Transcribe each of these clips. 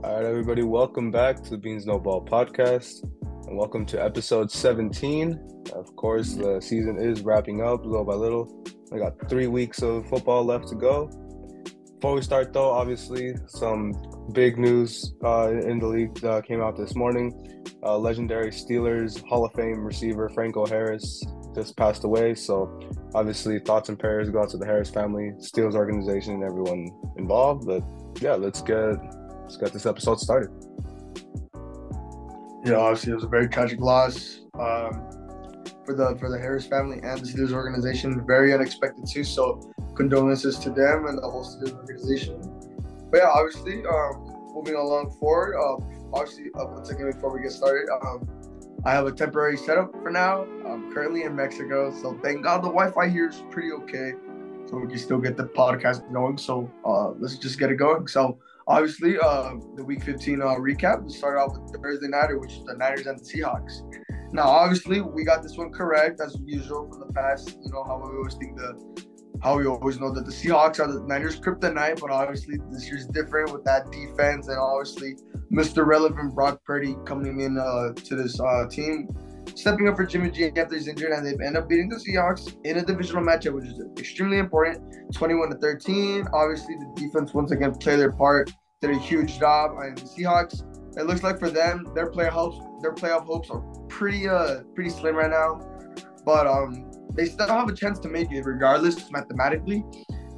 All right, everybody, welcome back to the Beans No Ball podcast, and welcome to episode 17. Of course, the season is wrapping up little by little. We got 3 weeks of football left to go. Before we start, though, obviously, some big news in the league came out this morning. Legendary Steelers Hall of Fame receiver Franco Harris just passed away. So, obviously, thoughts and prayers go out to the Harris family, Steelers organization, and everyone involved. But yeah, let's get this episode started. Yeah, obviously it was a very tragic loss for the Harris family and the Steelers organization. Very unexpected too. So condolences to them and the whole Steelers organization. But yeah, obviously, moving along forward. Obviously, one second before we get started, I have a temporary setup for now. I'm currently in Mexico, so thank God the Wi-Fi here is pretty okay, so we can still get the podcast going. So let's just get it going. So obviously, the Week 15 recap. We started off with the Thursday Nighter, which is the Niners and the Seahawks. Now, obviously, we got this one correct as usual from the past. You know how we always know that the Seahawks are the Niners' kryptonite, but obviously this year's different with that defense and obviously Mr. Relevant Brock Purdy coming in to this team, stepping up for Jimmy G after he's injured, and they've ended up beating the Seahawks in a divisional matchup, which is extremely important, 21-13. Obviously, the defense once again played their part, did a huge job, and the Seahawks. It looks like for them, their playoff hopes are pretty slim right now, but they still have a chance to make it regardless mathematically.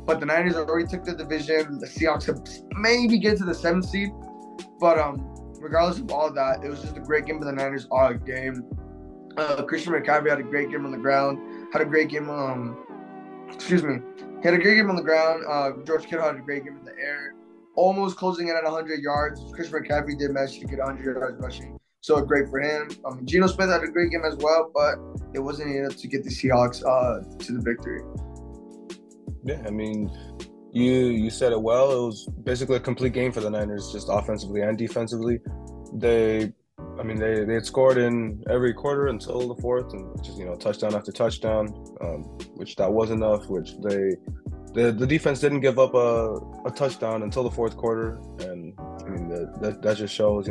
But the Niners already took the division. The Seahawks have maybe get to the 7th seed, but regardless of all that, it was just a great game for the Niners all game. Christian McCaffrey had a great game on the ground. Had a great game. He had a great game on the ground. George Kittle had a great game in the air, almost closing in at 100 yards. Christian McCaffrey did manage to get 100 yards rushing, so great for him. Geno Smith had a great game as well, but it wasn't enough to get the Seahawks to the victory. Yeah, I mean, you said it well. It was basically a complete game for the Niners, just offensively and defensively. They had scored in every quarter until the fourth, and just touchdown after touchdown, which that was enough. Which the defense didn't give up a touchdown until the fourth quarter, and I mean that just shows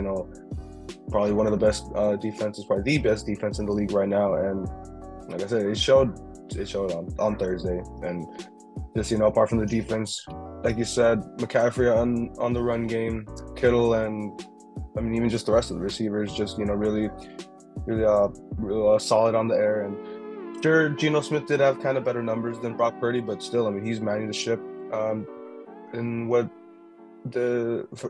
probably one of the best defenses, probably the best defense in the league right now. And like I said, it showed on Thursday, and just apart from the defense, like you said, McCaffrey on the run game, Kittle, and I mean even just the rest of the receivers, just really solid on the air. And sure, Geno Smith did have kind of better numbers than Brock Purdy, but still, I mean he's managing the ship in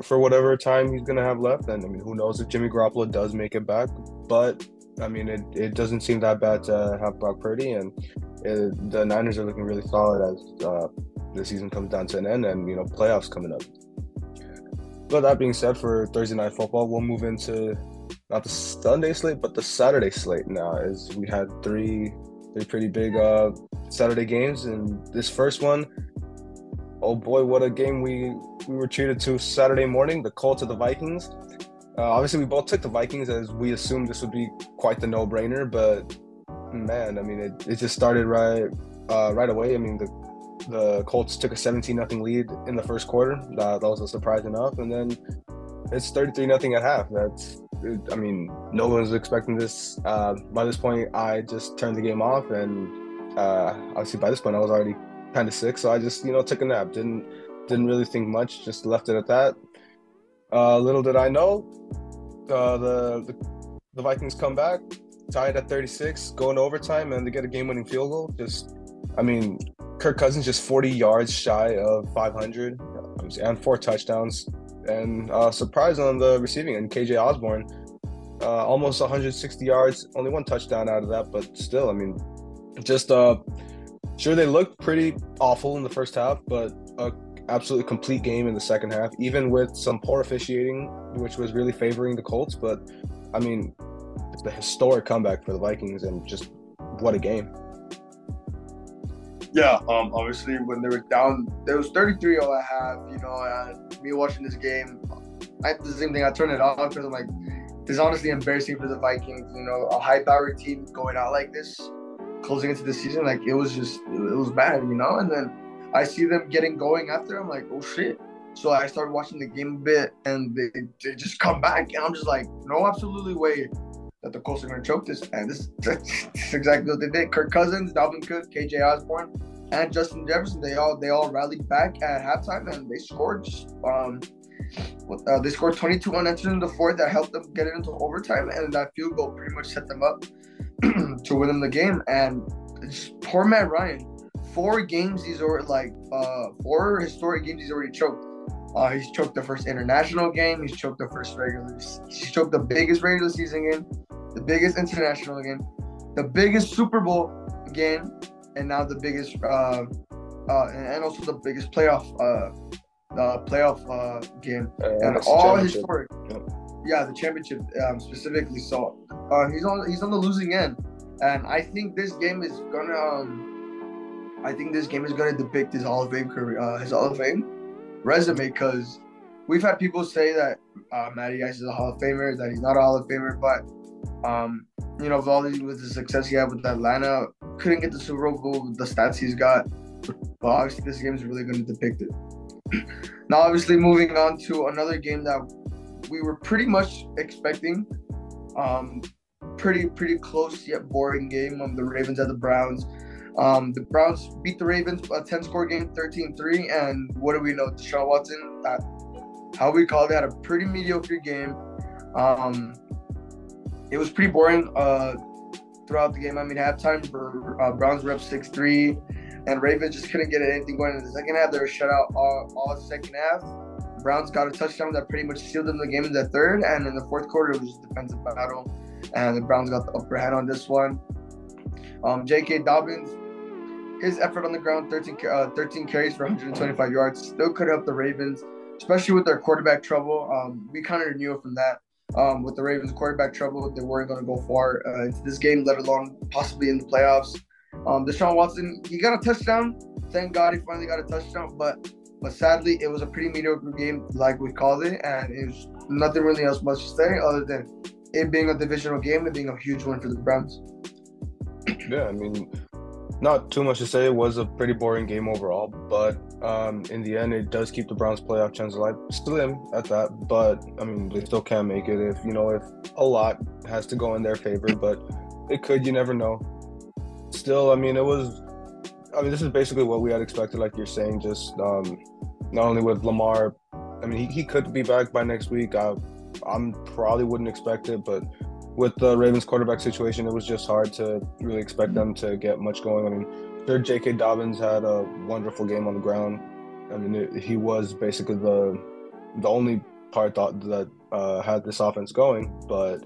for whatever time he's gonna have left. And I mean, who knows if Jimmy Garoppolo does make it back? But I mean, it doesn't seem that bad to have Brock Purdy, and the Niners are looking really solid as the season comes down to an end, and playoffs coming up. But that being said, for Thursday Night Football, we'll move into not the Sunday slate, but the Saturday slate now, as we had three pretty big Saturday games. And this first one, oh boy, what a game we were treated to Saturday morning, the Colts of the Vikings. Obviously, we both took the Vikings as we assumed this would be quite the no-brainer, but man, I mean, it just started right away. I mean, the Colts took a 17-0 lead in the first quarter. That was a surprise enough, and then it's 33-0 at half. I mean, no one was expecting this. By this point, I just turned the game off, and obviously by this point, I was already kind of sick, so I just took a nap. Didn't really think much. Just left it at that. Little did I know, the Vikings come back, tied at 36, go into overtime, and they get a game-winning field goal. I mean, Kirk Cousins just 40 yards shy of 500, and 4 touchdowns, and surprise on the receiving end, KJ Osborne, almost 160 yards, only 1 touchdown out of that, but still, I mean, just sure, they looked pretty awful in the first half, but absolutely complete game in the second half, even with some poor officiating, which was really favoring the Colts. But I mean, it's a historic comeback for the Vikings, and just what a game. Yeah, obviously when they were down, there was 33-0 at half. Me watching this game, I did the same thing. I turned it off because I'm like, this is honestly embarrassing for the Vikings. A high-powered team going out like this, closing into the season, like it was bad. And then I see them getting going after. I'm like, oh shit. So I started watching the game a bit, and they just come back, and I'm just like, no, absolutely way that the Colts are going to choke this. And that's exactly what they did. Kirk Cousins, Dalvin Cook, KJ Osborne, and Justin Jefferson, they all rallied back at halftime, and they scored. They scored 22 unanswered in the fourth that helped them get it into overtime, and that field goal pretty much set them up to win them the game. And poor Matt Ryan, 4 games he's already 4 historic games he's already choked. He's choked the first international game. He's choked He's choked the biggest regular season game, the biggest international game, the biggest Super Bowl game, and now the biggest and also the biggest playoff game, and all historic. Yep. Yeah, the championship specifically. So he's on the losing end, and I think this game is gonna depict his Hall of Fame career, his Hall of Fame resume, because we've had people say that Matty Ice is a Hall of Famer, that he's not a Hall of Famer, but with the success he had with Atlanta, couldn't get the Super Bowl with the stats he's got. But obviously, this game is really going to depict it. Now, obviously, moving on to another game that we were pretty much expecting, pretty close yet boring game on the Ravens at the Browns. The Browns beat the Ravens, a 10-score game, 13-3, and what do we know? Deshaun Watson, how we called it, had a pretty mediocre game. It was pretty boring throughout the game. I mean, halftime, Browns were up 6-3, and Ravens just couldn't get anything going in the second half. They were shut out all second half. Browns got a touchdown that pretty much sealed them the game in the third, and in the fourth quarter, it was a defensive battle, and the Browns got the upper hand on this one. J.K. Dobbins, his effort on the ground, 13 carries for 125 yards, still could help the Ravens, especially with their quarterback trouble. We kind of knew it from that. With the Ravens' quarterback trouble, they weren't going to go far into this game, let alone possibly in the playoffs. Deshaun Watson, he got a touchdown. Thank God he finally got a touchdown, but sadly, it was a pretty mediocre game, like we called it, and it was nothing really else much to say other than it being a divisional game and being a huge win for the Browns. Yeah, I mean, not too much to say. It was a pretty boring game overall, but in the end, it does keep the Browns' playoff chance alive. Slim at that, but I mean, they still can't make it if a lot has to go in their favor, but it could. You never know. Still, I mean, this is basically what we had expected, like you're saying. Just not only with Lamar, I mean, he could be back by next week. I'm probably wouldn't expect it, but with the Ravens quarterback situation, it was just hard to really expect them to get much going. I mean, sure, J.K. Dobbins had a wonderful game on the ground. I mean, he was basically the only part that had this offense going, but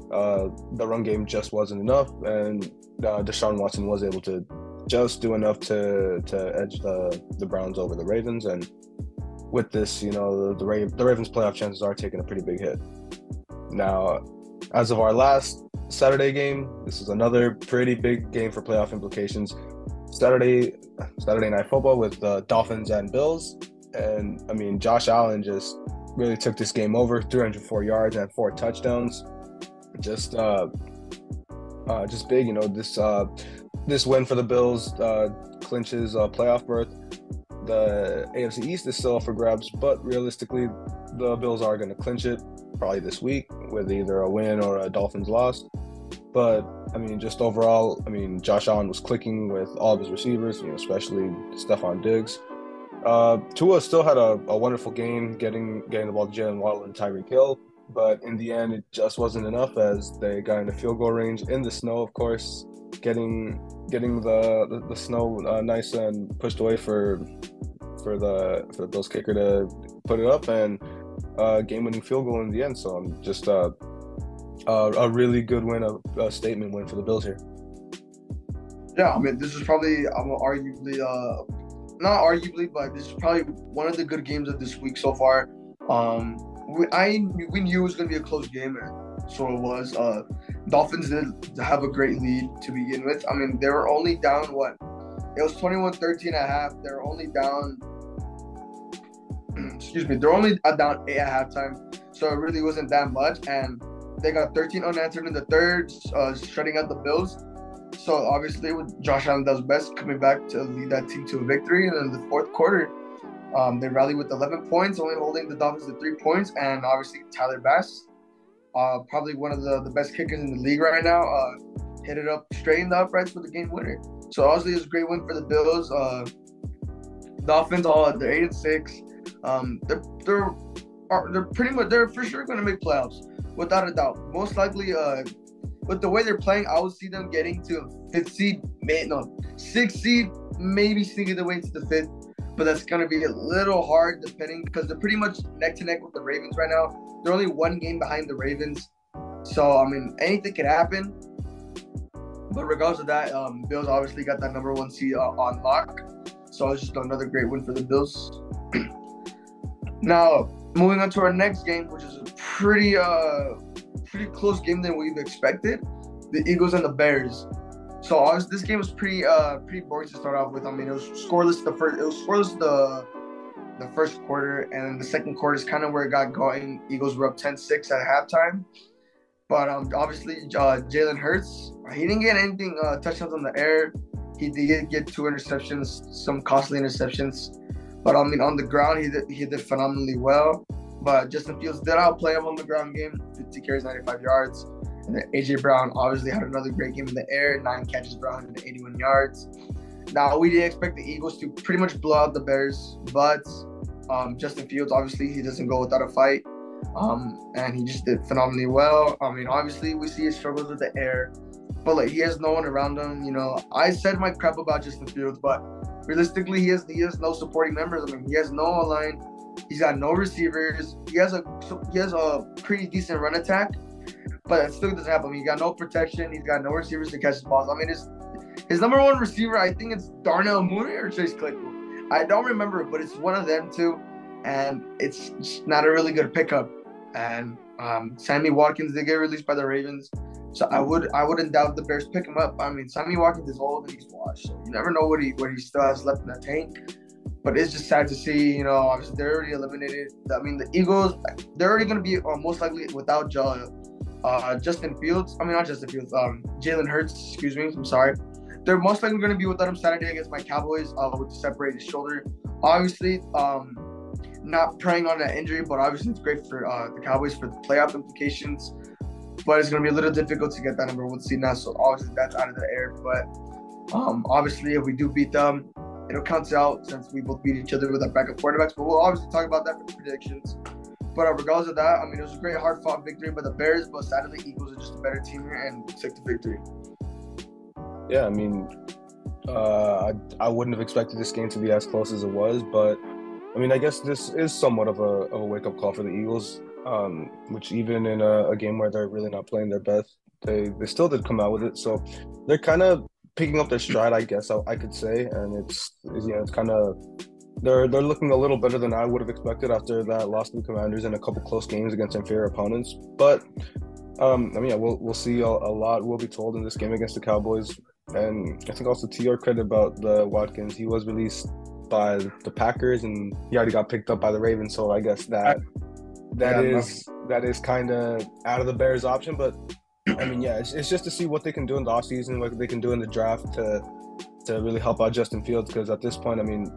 the run game just wasn't enough, and Deshaun Watson was able to just do enough to edge the Browns over the Ravens. And with this, the Ravens' playoff chances are taking a pretty big hit. Now, as of our last Saturday game, this is another pretty big game for playoff implications. Saturday Night Football with the Dolphins and Bills. And, I mean, Josh Allen just really took this game over, 304 yards and 4 touchdowns. Just big, this win for the Bills clinches a playoff berth. The AFC East is still up for grabs, but realistically, the Bills are going to clinch it probably this week with either a win or a Dolphins loss. But, I mean, just overall, I mean, Josh Allen was clicking with all of his receivers, especially Stephon Diggs. Tua still had a wonderful game getting the ball to Jalen Waddle and Tyreek Hill, but in the end, it just wasn't enough as they got into field goal range in the snow, of course, getting the snow nice and pushed away for the Bills kicker to put it up, and game-winning field goal in the end. So I'm just a really good win, a statement win for the Bills here. Yeah, I mean, this is probably arguably not arguably, but this is probably one of the good games of this week so far. We knew it was going to be a close game, and so it was. Dolphins did have a great lead to begin with. I mean, they were only down it was 21-13 at half. They were only down they're only down 8 at halftime, so it really wasn't that much, and they got 13 unanswered in the third, shutting out the Bills. So obviously, with Josh Allen does best, coming back to lead that team to a victory, and in the fourth quarter, They rallied with 11 points, only holding the Dolphins to 3 points, and obviously Tyler Bass, probably one of the best kickers in the league right now, hit it up straight in the uprights for the game winner. So obviously it was a great win for the Bills. Dolphins, they're 8-6. They're for sure going to make playoffs without a doubt. Most likely, with the way they're playing, I would see them getting to sixth seed, maybe sneaking their way into the fifth. But that's going to be a little hard depending because they're pretty much neck to neck with the Ravens right now. They're only one game behind the Ravens. So, I mean, anything could happen. But regardless of that, Bills obviously got that number 1 seed on lock. So it's just another great win for the Bills. Now, moving on to our next game, which is a pretty close game than we've expected. The Eagles and the Bears. So obviously this game was pretty boring to start off with. I mean, it was scoreless the first quarter, and the second quarter is kind of where it got going. Eagles were up 10-6 at halftime. But obviously Jalen Hurts, he didn't get anything touchdowns on the air. He did get 2 interceptions, some costly interceptions. But I mean, on the ground, he did phenomenally well. But Justin Fields did outplay him on the ground game, 50 carries, 95 yards. And then A.J. Brown obviously had another great game in the air, 9 catches for 181 yards. Now, we didn't expect the Eagles to pretty much blow out the Bears, but Justin Fields, obviously, he doesn't go without a fight. And he just did phenomenally well. I mean, obviously, we see his struggles with the air, but like he has no one around him. You know, I said my crap about Justin Fields, but realistically, he has no supporting members. I mean, he has no line. He's got no receivers. He has a pretty decent run attack, but it still doesn't happen. He got no protection. He's got no receivers to catch the balls. I mean, his number 1 receiver, I think it's Darnell Mooney or Chase Claypool. I don't remember, but it's one of them two, and it's just not a really good pickup. And Sammy Watkins did get released by the Ravens, so I wouldn't doubt the Bears pick him up. I mean, Sammy Watkins is old and he's washed, so you never know what he still has left in the tank. But it's just sad to see, you know, obviously they're already eliminated. I mean, the Eagles, they're already going to be most likely without Justin Fields. I mean, not Justin Fields, Jalen Hurts, excuse me. I'm sorry. They're most likely going to be without him Saturday against my Cowboys with the separated shoulder. Obviously, not preying on that injury, but obviously it's great for the Cowboys for the playoff implications. But it's going to be a little difficult to get that number 1 seed now, so obviously that's out of the air. But obviously, if we do beat them, it'll count out since we both beat each other with our backup quarterbacks. But we'll obviously talk about that for the predictions. But regardless of that, I mean, it was a great, hard-fought victory by the Bears, but sadly, Eagles are just a better team here and took the victory. Yeah, I mean, I wouldn't have expected this game to be as close as it was, but I mean, I guess this is somewhat of a wake-up call for the Eagles, which even in a game where they're really not playing their best, they still did come out with it. So they're kind of picking up their stride, I guess I could say, and it's kind of they're looking a little better than I would have expected after that loss to the Commanders and a couple close games against inferior opponents. But I mean, yeah, we'll see a lot will be told in this game against the Cowboys. And I think also to your credit about the Watkins, he was released by the Packers and he already got picked up by the Ravens. So I guess that is kind of out of the Bears' option. But I mean, yeah, it's just to see what they can do in the offseason, what they can do in the draft to really help out Justin Fields. Because at this point, I mean,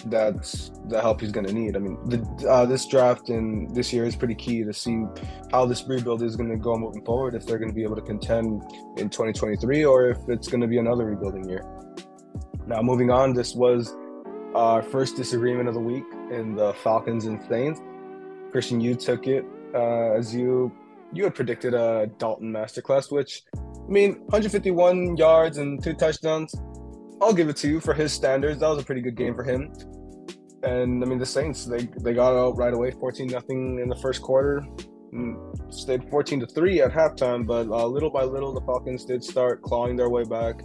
that's the help he's going to need. I mean, this draft and this year is pretty key to see how this rebuild is going to go moving forward, if they're going to be able to contend in 2023 or if it's going to be another rebuilding year. Now, moving on, this was our first disagreement of the week in the Falcons and Saints. Christian, you took it as you had predicted a Dalton masterclass, which, I mean, 151 yards and 2 touchdowns. I'll give it to you for his standards. That was a pretty good game for him. And I mean, the Saints, they got out right away, 14-0 in the first quarter. Stayed 14-3 at halftime, but little by little, the Falcons did start clawing their way back.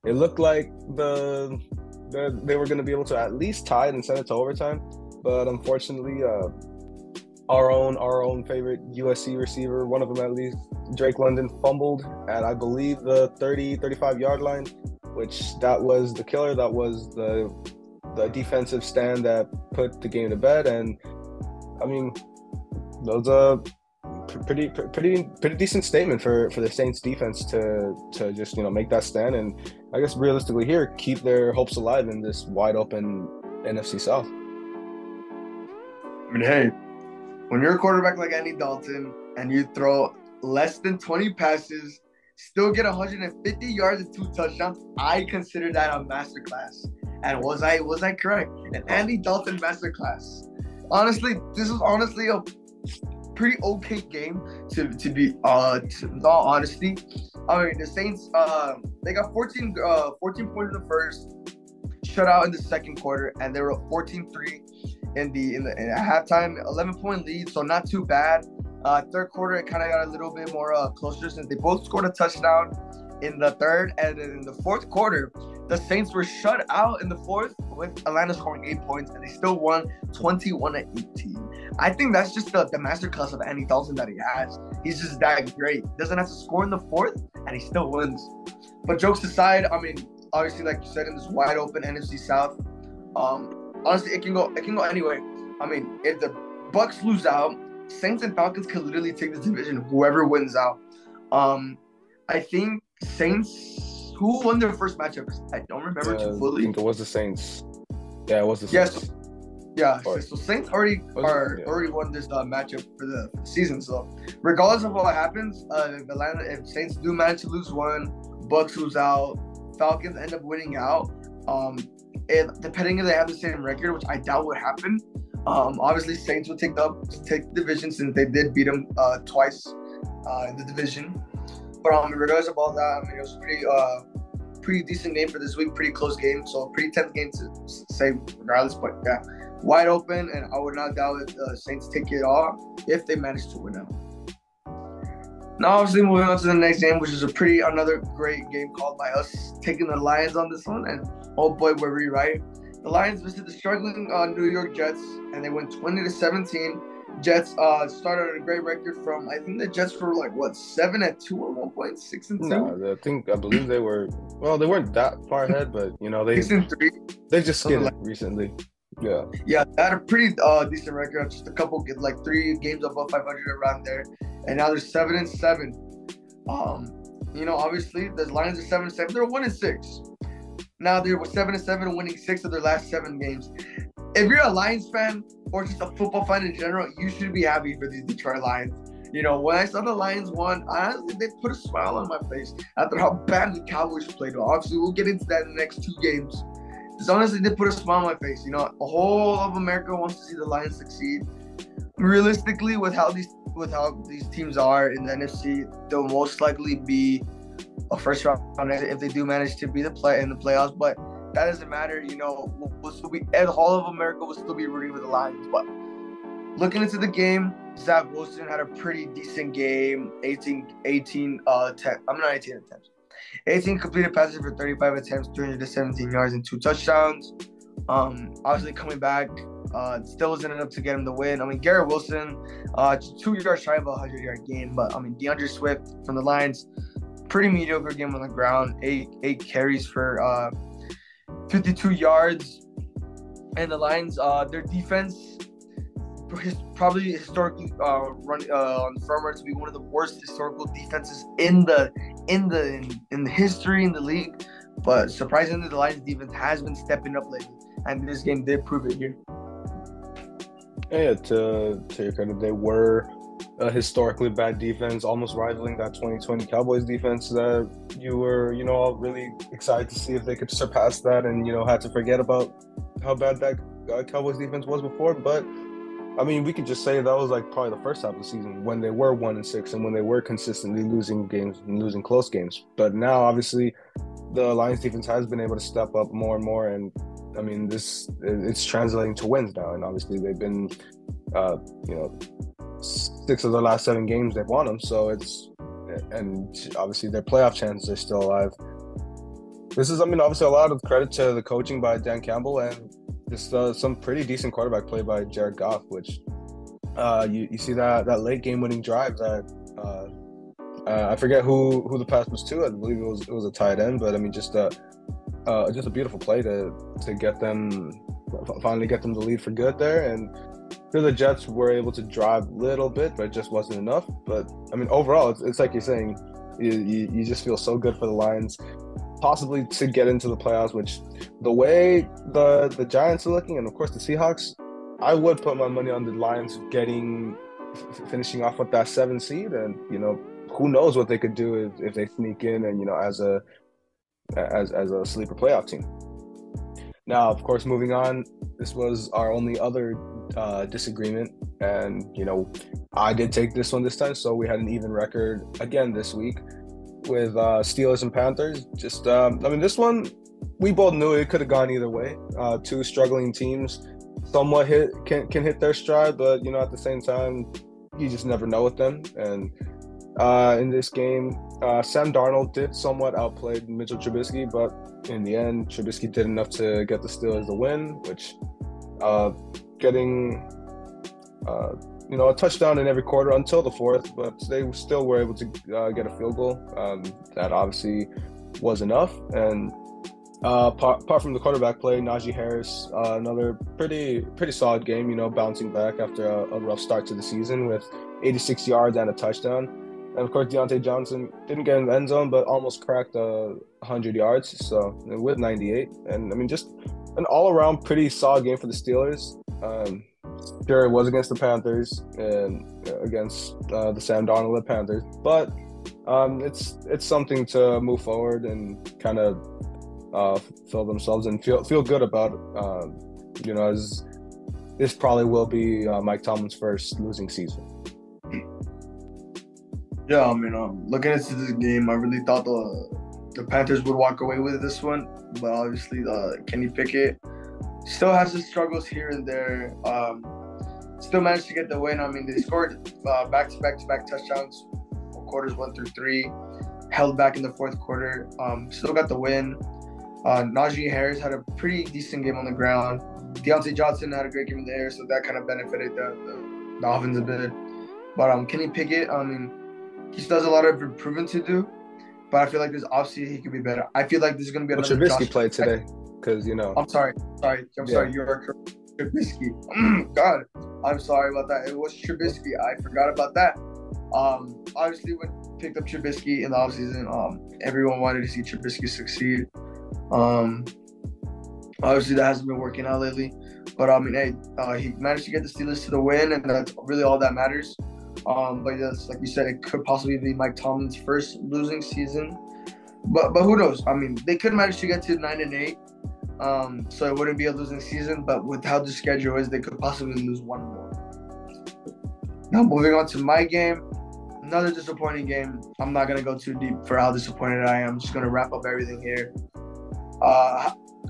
It looked like they were going to be able to at least tie it and send it to overtime, but unfortunately, our own favorite USC receiver, one of them at least, Drake London, fumbled at, I believe, the 35-yard line, which that was the killer. That was the defensive stand that put the game to bed. And I mean, that was a pretty decent statement for the Saints defense to just, you know, make that stand. And I guess realistically here, keep their hopes alive in this wide open NFC South. I mean, hey, when you're a quarterback like Andy Dalton and you throw less than 20 passes, still get 150 yards and 2 touchdowns, I consider that a masterclass. And was I correct? An Andy Dalton masterclass. Honestly, this was honestly a pretty okay game to be in all honesty. I mean, the Saints they got 14 points in the first, shut out in the second quarter, and they were up 14-3 in halftime, 11-point lead, so not too bad. Third quarter, it kind of got a little bit more closer since they both scored a touchdown in the third, and then in the fourth quarter, the Saints were shut out in the fourth with Atlanta scoring 8 points, and they still won 21-18. I think that's just the masterclass of Andy Dalton that he has. He's just that great. Doesn't have to score in the fourth, and he still wins. But jokes aside, I mean, obviously, like you said, in this wide open NFC South, honestly, it can go anyway. I mean, if the Bucks lose out, Saints and Falcons could literally take the division. Whoever wins out. I think Saints. Who won their first matchup? I don't remember too fully. I think it was the Saints. Yeah, it was the Saints. Yes. So Saints already won this matchup for the season. So regardless of what happens, if Saints do manage to lose one, Bucks lose out, Falcons end up winning out. Depending if they have the same record, which I doubt would happen. Obviously Saints will take the division since they did beat them twice in the division. But regardless of all that, I mean, it was pretty decent game for this week, pretty close game, so pretty tense game to say regardless. But yeah, wide open, and I would not doubt that Saints take it off if they manage to win out. Now, obviously, moving on to the next game, which is another great game called by us, taking the Lions on this one, and oh boy, were we right. The Lions visited the struggling New York Jets, and they went 20-17. Jets started a great record from, I think the Jets were 7-2 at one point, 6-2. No, I believe they weren't that far ahead, but they 6-3. They just skidded recently. Yeah, they had a pretty decent record, just a couple 3 games above 500 around there, and now they're 7-7. Obviously the Lions are 7-7. They're 1-6. Now they were 7-7, winning 6 of their last 7 games. If you're a Lions fan or just a football fan in general, you should be happy for these Detroit Lions. When I saw the Lions won, honestly, they put a smile on my face after how bad the Cowboys played. Obviously, we'll get into that in the next 2 games. Just honestly, they put a smile on my face. The whole of America wants to see the Lions succeed. Realistically, with how these teams are in the NFC, they'll most likely be a first round if they do manage to be in the playoffs. But that doesn't matter, we'll still be, and all of America will still be rooting for the Lions. But looking into the game, Zach Wilson had a pretty decent game. 18 completed passes for 35 attempts, 317 yards, and 2 touchdowns. Obviously coming back, still wasn't enough to get him the win. I mean, Garrett Wilson, 2 yards shy of a 100-yard game. But, DeAndre Swift from the Lions, pretty mediocre game on the ground. 8 carries for 52 yards, and the Lions, their defense probably historically on the front run to be one of the worst historical defenses in the history in the league. But surprisingly, the Lions defense has been stepping up lately, and this game did prove it here. Yeah, to your credit, they were a historically bad defense, almost rivaling that 2020 Cowboys defense that you were, all really excited to see if they could surpass that, and had to forget about how bad that Cowboys defense was before. But I mean, we could just say that was probably the first half of the season when they were 1-6 and when they were consistently losing games and losing close games. But now, obviously, the Lions defense has been able to step up more and more, and I mean, it's translating to wins now. And obviously, they've been, 6 of the last 7 games they've won them. So and obviously their playoff chances are still alive. This is, obviously a lot of credit to the coaching by Dan Campbell and just some pretty decent quarterback play by Jared Goff, which you see that late game winning drive that I forget who the pass was to. I believe it was a tight end, but just a beautiful play to finally get them the lead for good there. And the Jets were able to drive a little bit, but it just wasn't enough. But overall, it's like you're saying, you just feel so good for the Lions, possibly to get into the playoffs. Which the way the Giants are looking, and of course the Seahawks, I would put my money on the Lions finishing off with that 7 seed, and who knows what they could do if they sneak in and as a sleeper playoff team. Now, of course, moving on, this was our only other disagreement, and I did take this one this time, so we had an even record again this week with Steelers and Panthers. Just, this one we both knew it could have gone either way. Two struggling teams, somewhat can hit their stride, but at the same time, you just never know with them. And in this game, Sam Darnold did somewhat outplay Mitchell Trubisky, but in the end, Trubisky did enough to get the Steelers the win, which getting a touchdown in every quarter until the fourth, but they still were able to get a field goal. That obviously was enough. And apart from the quarterback play, Najee Harris, another pretty solid game, bouncing back after a rough start to the season with 86 yards and a touchdown. And of course, Deontay Johnson didn't get in the end zone, but almost cracked 100 yards. So with 98, and just an all-around pretty solid game for the Steelers. Sure, it was against the Panthers and against the Sam Darnold Panthers, but it's something to move forward and kind of fill themselves and feel good about it. As this probably will be Mike Tomlin's first losing season. Yeah, looking into this game, I really thought the Panthers would walk away with this one, but obviously Kenny Pickett still has his struggles here and there. Still managed to get the win. They scored back-to-back touchdowns, quarters 1 through 3, held back in the fourth quarter. Still got the win. Najee Harris had a pretty decent game on the ground. Deontay Johnson had a great game in the air, so that kind of benefited the Dolphins a bit. But Kenny Pickett, he still has a lot of improvement to do, but I feel like this offseason he could be better. I feel like this is going to be another Trubisky played today because I'm sorry. You are correct. Trubisky. God, I'm sorry about that. It was Trubisky. I forgot about that. Obviously, when picked up Trubisky in the offseason, everyone wanted to see Trubisky succeed. Obviously, that hasn't been working out lately. But, he managed to get the Steelers to the win, and that's really all that matters. But yes, like you said, it could possibly be Mike Tomlin's first losing season. But who knows? They could manage to get to 9-8. So it wouldn't be a losing season, but with how the schedule is, they could possibly lose one more. Now, moving on to my game, another disappointing game. I'm not going to go too deep for how disappointed I am. I'm just going to wrap up everything here.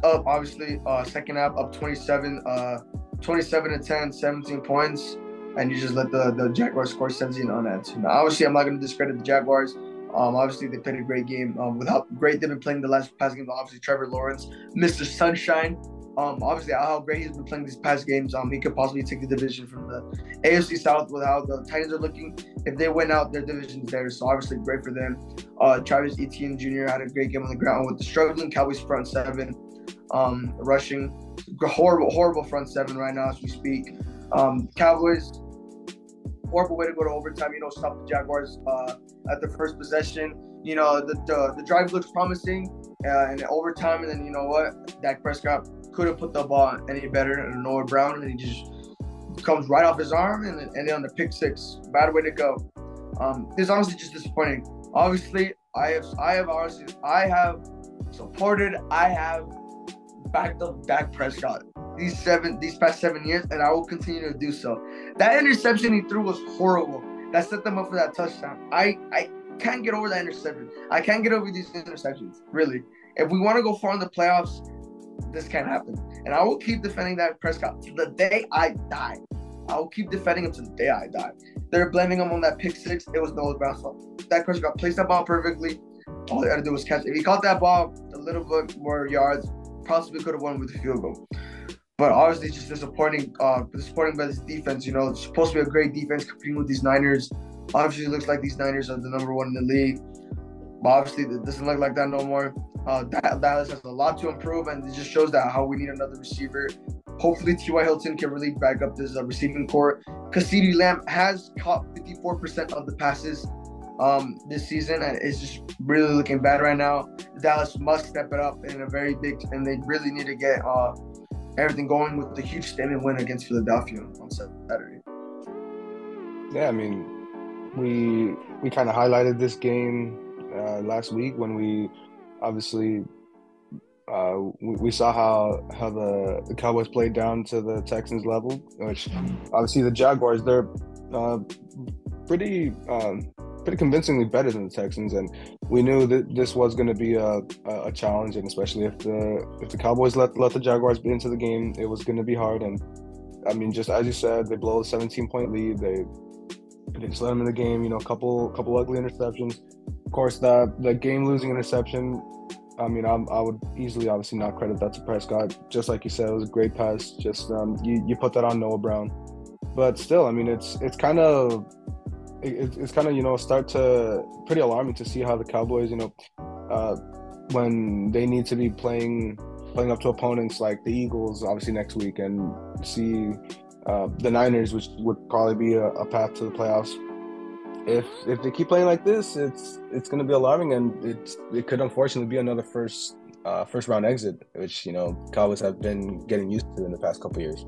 Obviously, second half, up 27-10, 17 points, and you just let the Jaguars score 17 unanswered. Now, obviously, I'm not going to discredit the Jaguars. Obviously, they played a great game. With how great they've been playing the last past games, obviously, Trevor Lawrence, Mr. Sunshine. Obviously, how great he's been playing these past games. He could possibly take the division from the AFC South with how the Titans are looking. If they win out, their division's there. So, obviously, great for them. Travis Etienne Jr. had a great game on the ground with the struggling Cowboys front seven, rushing. Horrible front seven right now as we speak. Cowboys, horrible way to go to overtime. Stop the Jaguars at the first possession. The drive looks promising in overtime, and then you know what? Dak Prescott couldn't put the ball any better than Noah Brown, and he just comes right off his arm and then on the pick six. Bad way to go. This is honestly just disappointing. Obviously, I have backed up Dak Prescott these past 7 years, and I will continue to do so. That interception he threw was horrible. That set them up for that touchdown. I can't get over that interception. I can't get over these interceptions, really. If we want to go far in the playoffs, this can't happen. And I will keep defending Dak Prescott to the day I die. I will keep defending him to the day I die. They're blaming him on that pick six. It was Noah Brown's fault. Dak Prescott placed that ball perfectly. All he had to do was catch it. If he caught that ball a little bit more yards, possibly could have won with a field goal. But obviously, it's just disappointing by this defense. It's supposed to be a great defense competing with these Niners. Obviously, it looks like these Niners are the number one in the league. But obviously, it doesn't look like that no more. Dallas has a lot to improve, and it just shows that how we need another receiver. Hopefully, T.Y. Hilton can really back up this receiving core. Because CeeDee Lamb has caught 54% of the passes this season, and it's just really looking bad right now. Dallas must step it up in a very big, and they really need to get everything going with the huge statement win against Philadelphia on Saturday. Yeah, I mean, we kind of highlighted this game last week when we obviously we saw how the Cowboys played down to the Texans level, which obviously the Jaguars, they're uh, pretty convincingly better than the Texans, and we knew that this was going to be a challenge, and especially if the Cowboys let the Jaguars get into the game, it was going to be hard. And I mean, just as you said, they blow a 17-point lead. They just let them in the game. You know, couple ugly interceptions. Of course, the game losing interception. I mean, I would easily, obviously, not credit that to Prescott. Just like you said, it was a great pass. Just you put that on Noah Brown, but still, I mean, it's kind of start to pretty alarming to see how the Cowboys, when they need to be playing up to opponents like the Eagles, obviously next week, and see the Niners, which would probably be a path to the playoffs. If they keep playing like this, it's going to be alarming, and it could unfortunately be another first round exit, which Cowboys have been getting used to in the past couple years.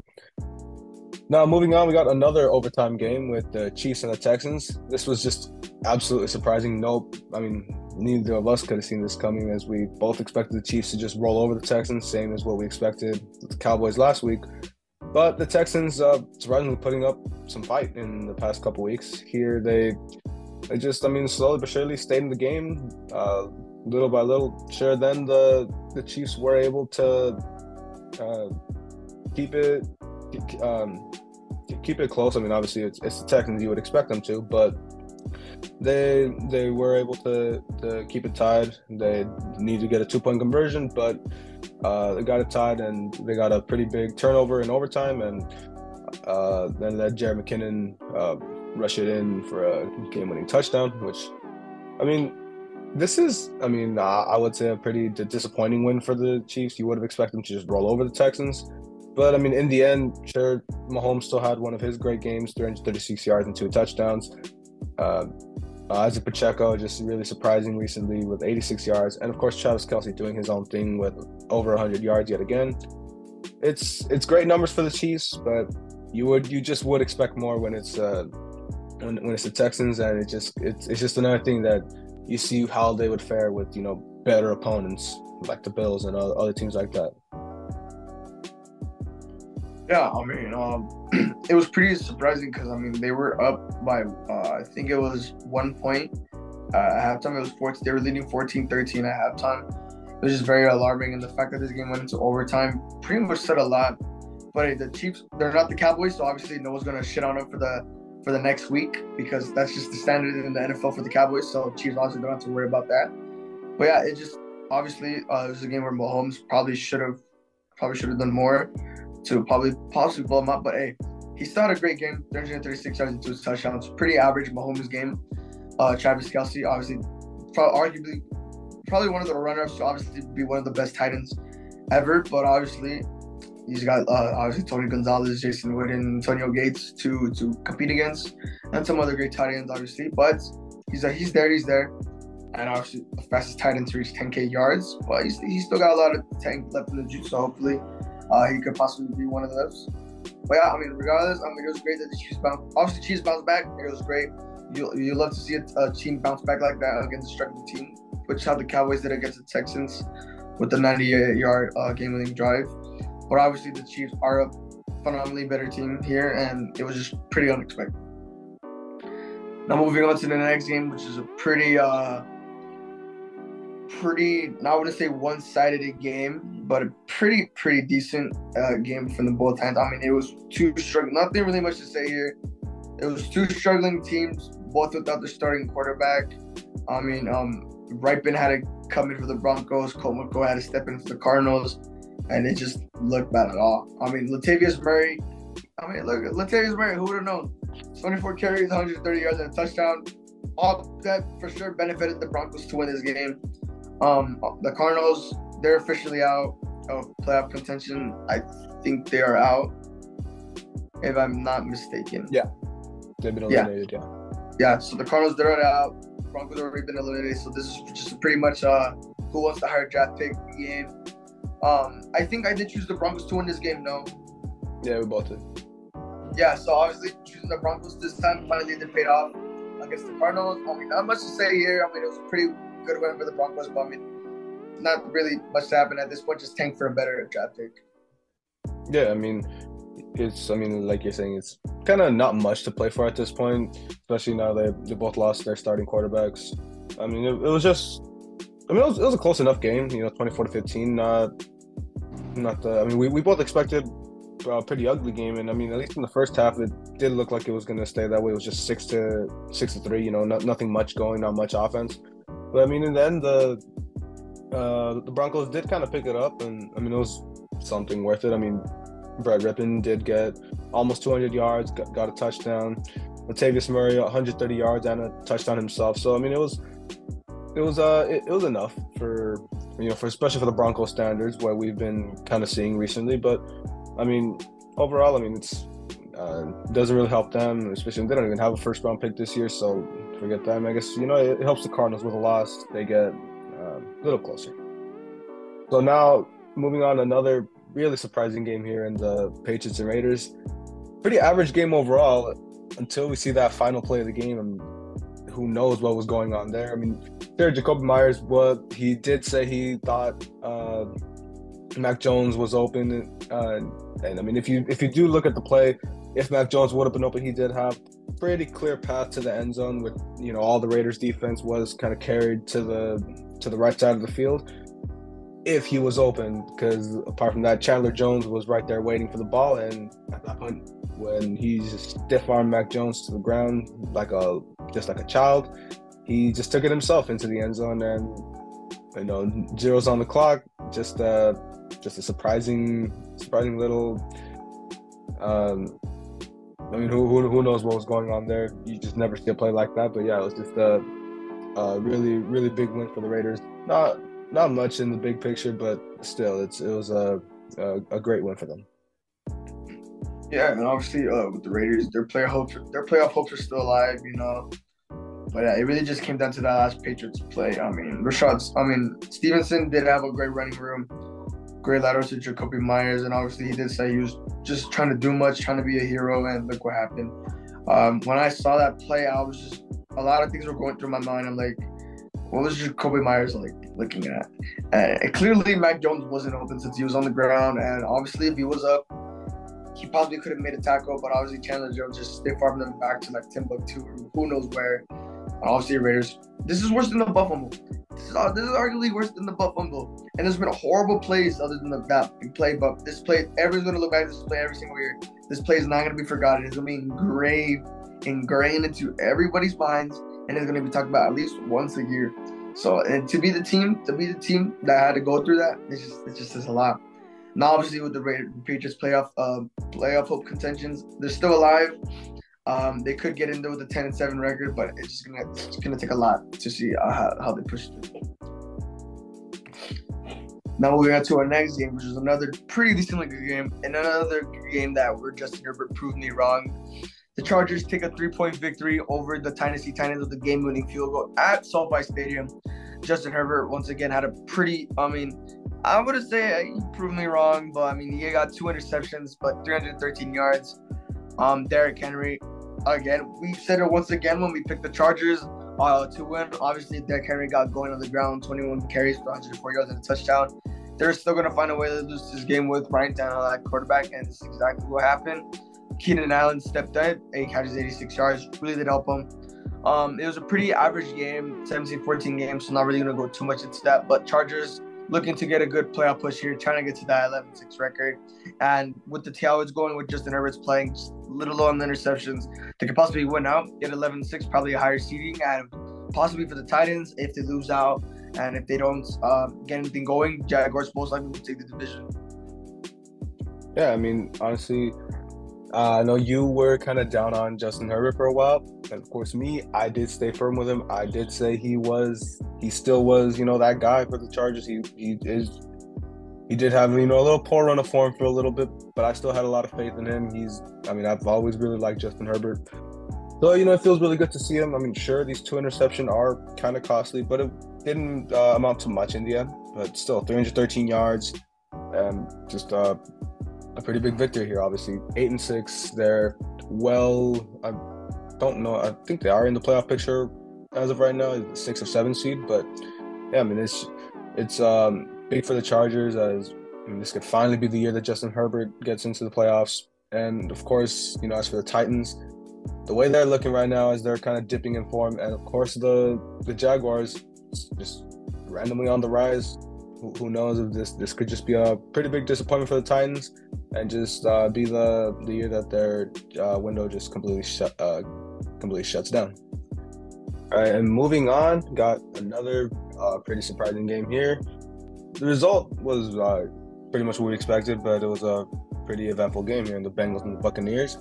Now, moving on, we got another overtime game with the Chiefs and the Texans. This was just absolutely surprising. Nope, I mean, neither of us could have seen this coming, as we both expected the Chiefs to just roll over the Texans, same as what we expected with the Cowboys last week. But the Texans, surprisingly putting up some fight in the past couple weeks. Here, they just, I mean, slowly but surely stayed in the game, little by little. Sure, then the Chiefs were able to keep it close. I mean, obviously, it's the Texans, you would expect them to, but they were able to keep it tied. They need to get a 2-point conversion, but they got it tied, and they got a pretty big turnover in overtime, and then let Jerick McKinnon rush it in for a game-winning touchdown, which, I mean, this is, I mean, I would say a pretty disappointing win for the Chiefs. You would have expected them to just roll over the Texans. But, I mean, in the end, sure, Mahomes still had one of his great games, 336 yards and 2 touchdowns. Isaac Pacheco just really surprising recently with 86 yards. And, of course, Travis Kelce doing his own thing with over 100 yards yet again. It's great numbers for the Chiefs, but you just would expect more when it's when it's the Texans, and it's just another thing that you see how they would fare with, better opponents like the Bills and other teams like that. Yeah, I mean, it was pretty surprising because, I mean, they were up by, I think it was 1 point at halftime. It was 14. They were leading 14-13 at halftime. It was just very alarming, and the fact that this game went into overtime pretty much said a lot. But hey, the Chiefs, they're not the Cowboys, so obviously no one's gonna shit on them for the next week, because that's just the standard in the NFL for the Cowboys. So Chiefs obviously don't have to worry about that. But yeah, it just obviously it was a game where Mahomes probably should have done more to possibly blow him up. But hey, he still had a great game, 336 yards and 2 touchdowns. Pretty average Mahomes game. Travis Kelce, obviously, probably one of the runners to obviously be one of the best tight ends ever. But obviously, he's got obviously Tony Gonzalez, Jason Witten, Antonio Gates to compete against, and some other great tight ends, obviously. But he's there. And obviously, the fastest tight end to reach 10K yards. But he's still got a lot of tank left in the juice, so hopefully he could possibly be one of those. But yeah, I mean, regardless, I mean, it was great that the Chiefs bounced. Obviously, Chiefs bounced back. It was great. You love to see a team bounce back like that against a struggling team, which is how the Cowboys did against the Texans with the 98-yard game-winning drive. But obviously, the Chiefs are a phenomenally better team here, and it was just pretty unexpected. Now, moving on to the next game, which is a pretty, not want to say one-sided game, but a pretty decent game from the both ends. I mean, it was two struggling. Nothing really much to say here. It was two struggling teams, both without their starting quarterback. I mean, Ripon had to come in for the Broncos. Colt McCoy had to step in for the Cardinals, and it just looked bad at all. I mean, Latavius Murray. Latavius Murray, who would have known? 24 carries, 130 yards, and a touchdown. All that for sure benefited the Broncos to win this game. The Cardinals, they're officially out of playoff contention. I think they are out, if I'm not mistaken. Yeah, they've been eliminated. Yeah. So the Cardinals, they're out. Broncos have already been eliminated. So this is just pretty much who wants the higher draft pick game. I think I did choose the Broncos to win this game. No. Yeah, we both did. Yeah, so obviously choosing the Broncos this time finally did pay off against the Cardinals. I mean, not much to say here. I mean, it was a pretty good win for the Broncos, but I mean, not really much to happen at this point. Just tank for a better draft pick. Yeah, I mean, like you're saying, it's kind of not much to play for at this point, especially now they both lost their starting quarterbacks. I mean, it was just, I mean, it was a close enough game, 24-15. We both expected a pretty ugly game, and I mean, at least in the first half, it did look like it was going to stay that way. It was just 6-3, nothing much going, not much offense. But I mean, in the end, the Broncos did kind of pick it up, and I mean, it was something worth it. I mean, Brett Rippon did get almost 200 yards, got a touchdown. Latavius Murray 130 yards and a touchdown himself. So I mean, it was enough for especially for the Broncos standards, what we've been kind of seeing recently. But I mean, overall, I mean, it's doesn't really help them, especially they don't even have a first round pick this year. So forget them. I guess it helps the Cardinals with a loss. They get a little closer. So now moving on, another really surprising game here in the Patriots and Raiders. Pretty average game overall until we see that final play of the game, and who knows what was going on there. I mean, there, Jakobi Meyers, he did say he thought Mac Jones was open, and I mean, if you do look at the play, if Mac Jones would have been open, he did have pretty clear path to the end zone. With all the Raiders defense was kind of carried to the right side of the field if he was open, because apart from that, Chandler Jones was right there waiting for the ball, and at that point, when he just stiff-armed Mac Jones to the ground just like a child, he just took it himself into the end zone, and zeros on the clock. Just a surprising little. I mean, who knows what was going on there? You just never see a play like that. But yeah, it was just a really, really big win for the Raiders. Not much in the big picture, but still, it was a great win for them. Yeah, and obviously with the Raiders, their playoff hopes are still alive, But yeah, it really just came down to that last Patriots play. I mean, Stevenson did have a great running room, great lateral to Jakobi Meyers, and obviously he did say he was just trying to do much, trying to be a hero, and look what happened. When I saw that play, I was just, a lot of things were going through my mind. I'm like, what was Jakobi Meyers looking at? Clearly, Mac Jones wasn't open since he was on the ground, and obviously if he was up, he probably could have made a tackle, but obviously Chandler Jones just stiff-armed them back to Timbuktu or who knows where. And obviously Raiders, this is worse than the Butt Fumble. This is arguably worse than the Butt Fumble. And there's been horrible plays other than that play, but this play, everyone's going to look back at this play every single year. This play is not going to be forgotten. It's going to be ingrained into everybody's minds, and it's going to be talked about at least once a year. So, and to be the team that had to go through that, it just is a lot. Now, obviously, with the Patriots playoff hope contentions, they're still alive. They could get into with a 10-7 record, but it's gonna take a lot to see how they push through. Now we got to our next game, which is another pretty decently good game, and another game that where Justin Herbert proved me wrong. The Chargers take a 3-point victory over the Tennessee Titans with the game-winning field goal at SoFi Stadium. Justin Herbert once again had a pretty, I would say he proved me wrong, but he got 2 interceptions, but 313 yards. Derrick Henry, again, we said it once again when we picked the Chargers to win. Obviously, Derrick Henry got going on the ground, 21 carries for 104 yards and a touchdown. They're still going to find a way to lose this game with Ryan Tannehill at quarterback, and this is exactly what happened. Keenan Allen stepped in, 8 catches, 86 yards, really did help him. It was a pretty average game, 17-14 game, so not really going to go too much into that, but Chargers looking to get a good playoff push here, trying to get to that 11-6 record. And with the how it's going with Justin Herbert's playing just a little low on the interceptions, they could possibly win out, get 11-6, probably a higher seeding, and possibly for the Titans, if they lose out and if they don't get anything going, Jaguars most likely will take the division. Yeah, honestly, I know you were kind of down on Justin Herbert for a while, and of course me, I did stay firm with him. I did say he still was, that guy for the Chargers. He did have, a little poor run of form for a little bit, but I still had a lot of faith in him. I've always really liked Justin Herbert. So, it feels really good to see him. Sure, these 2 interceptions are kind of costly, but it didn't amount to much in the end. But still, 313 yards, and just a pretty big victory here. Obviously, 8-6. They're I don't know. I think they are in the playoff picture as of right now, the 6 or 7 seed. But yeah, I mean it's big for the Chargers, as I mean, this could finally be the year that Justin Herbert gets into the playoffs. And of course, as for the Titans, the way they're looking right now is they're kind of dipping in form, and of course the Jaguars just randomly on the rise. Who knows if this could just be a pretty big disappointment for the Titans, and just be the year that their window just completely shuts down. All right, and moving on, got another pretty surprising game here. The result was pretty much what we expected, but it was a pretty eventful game here in the Bengals and the Buccaneers.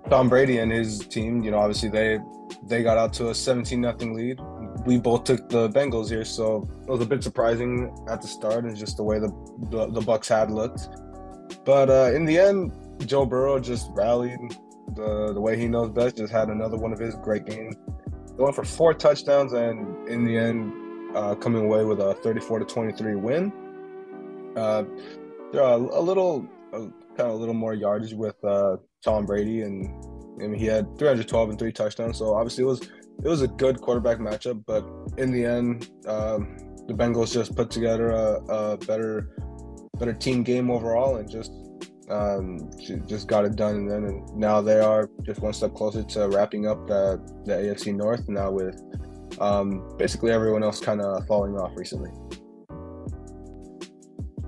Tom Brady and his team, obviously they got out to a 17-0 lead. We both took the Bengals here, so it was a bit surprising at the start, and just the way the Bucs had looked. But in the end, Joe Burrow just rallied the way he knows best. Just had another one of his great games, going for 4 touchdowns, and in the end, coming away with a 34-23 win. A little more yardage with Tom Brady, and I mean, he had 312 and 3 touchdowns. So obviously it was a good quarterback matchup, but in the end, the Bengals just put together a better team game overall, and just got it done. And now they are just one step closer to wrapping up the AFC North now, with basically everyone else kind of falling off recently.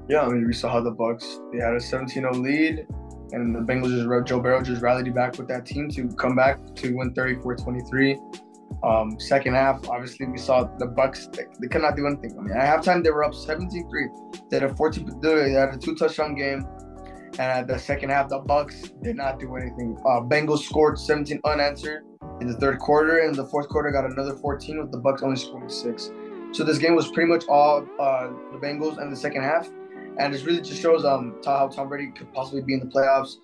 Yeah, I mean, we saw how the Bucs, they had a 17-0 lead, and the Bengals Joe Burrow just rallied back with that team to come back to win 34-23. Second half, obviously, we saw the Bucs, they could not do anything. I mean, at halftime, they were up 17-3. They had a 2-touchdown game, and at the second half, the Bucs did not do anything. Bengals scored 17 unanswered in the third quarter, and the fourth quarter got another 14, with the Bucs only scoring 6. So this game was pretty much all the Bengals in the second half. And it really just shows how Tom Brady could possibly be in the playoffs.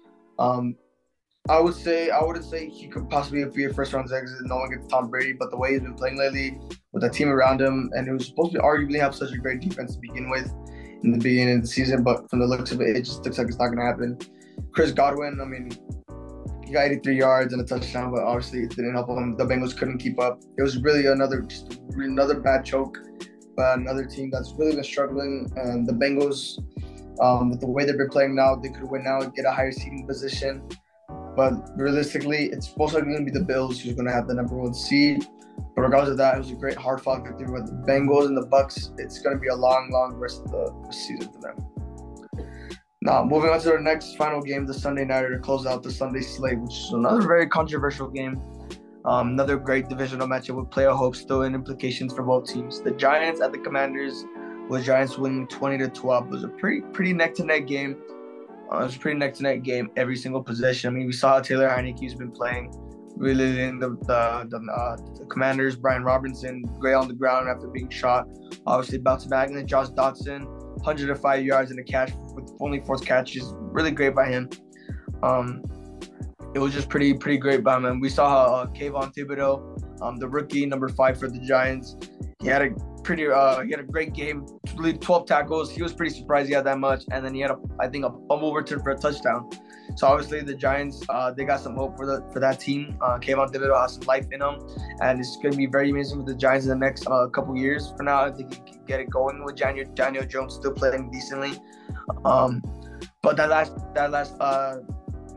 I wouldn't say he could possibly be a first-round exit. No one gets Tom Brady, but the way he's been playing lately with that team around him, and it was supposed to arguably have such a great defense to begin with in the beginning of the season, but from the looks of it, it just looks like it's not going to happen. Chris Godwin, I mean, he got 83 yards and a touchdown, but obviously it didn't help him. The Bengals couldn't keep up. It was really another bad choke by another team that's really been struggling. And the Bengals, with the way they've been playing now, they could win now and get a higher seeding position. But realistically, it's most likely going to be the Bills who's going to have the number 1 seed. But regardless of that, it was a great hard-fought victory with the Bengals and the Bucs. It's going to be a long, long rest of the season for them. Now, moving on to our next final game, the Sunday nighter, to close out the Sunday slate, which is another very controversial game. Another great divisional matchup with playoff hopes still in implications for both teams. The Giants at the Commanders, with Giants winning 20-12. It was a pretty neck-to-neck game. It was a pretty neck-to-neck game every single possession. I mean, we saw how Taylor Heinicke's been playing, really leading the Commanders. Brian Robinson, great on the ground after being shot, obviously bouncing back. And then Josh Dotson, 105 yards and a catch with only 4 catches. Really great by him. It was just pretty great by him. And we saw how Kayvon Thibodeau, the rookie, number 5 for the Giants, he had a great game, 12 tackles. He was pretty surprised he had that much. And then he had a fumble return for a touchdown. So obviously the Giants, they got some hope for that team. Kayvon Thibodeau has some life in him, and it's going to be very amazing with the Giants in the next couple years. For now, I think he can get it going with Daniel Jones still playing decently. But that last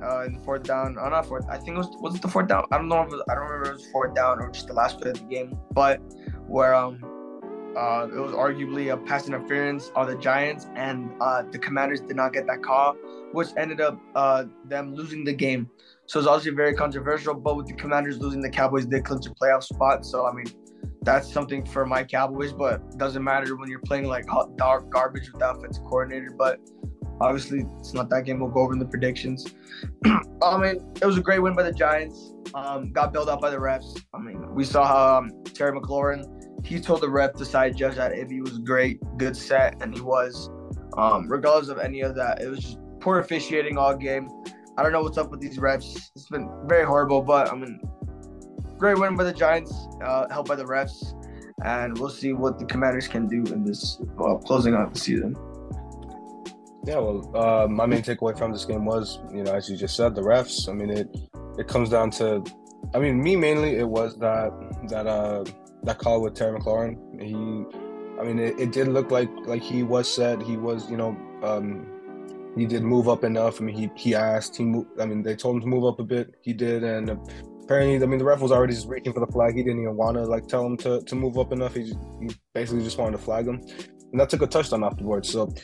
in the fourth down, not fourth, I think was it the fourth down? I don't remember if it was fourth down or just the last play of the game, but where it was arguably a pass interference on the Giants, and the Commanders did not get that call, which ended up them losing the game. So it's obviously very controversial, but with the Commanders losing, the Cowboys did clinch a playoff spot. So, I mean, that's something for my Cowboys, but it doesn't matter when you're playing like hot dog garbage with the offensive coordinator. But obviously, it's not that game. We'll go over in the predictions. I mean, it was a great win by the Giants. Got bailed out by the refs. I mean, we saw how Terry McLaurin, he told the ref to side judge that if he was great, good set, and he was. Regardless of any of that, it was just poor officiating all game. I don't know what's up with these refs. It's been very horrible, but I mean, great win by the Giants, helped by the refs, and we'll see what the Commanders can do in this closing out the season. Yeah, well, my main takeaway from this game was, as you just said, the refs. I mean, it comes down to, I mean, me mainly, it was that call with Terry McLaurin. I mean, it did look like he was set. He was, he did move up enough. I mean, he asked. He moved. I mean, they told him to move up a bit. He did, and apparently, I mean, the ref was already just reaching for the flag. He didn't even want to tell him to move up enough. He basically just wanted to flag him, and that took a touchdown off the board. So,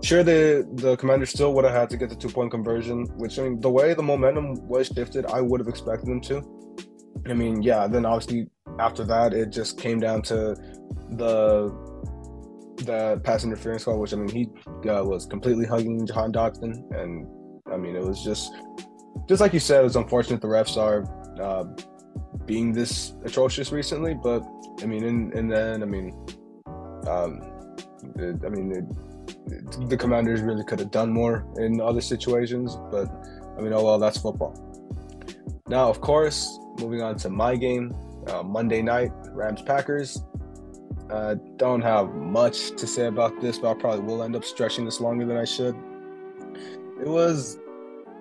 sure, the Commanders still would have had to get the 2-point conversion. Which, I mean, the way the momentum was shifted, I would have expected them to. I mean, yeah. Then obviously after that, it just came down to the pass interference call, which, I mean, he was completely hugging Jahan Dotson, and I mean, it was just like you said, it was unfortunate the refs are being this atrocious recently, but I mean, in the end, I mean, the Commanders really could have done more in other situations, but I mean, oh well, that's football. Now, of course, moving on to my game, Monday night, Rams-Packers. Don't have much to say about this, but I probably will end up stretching this longer than I should. It was,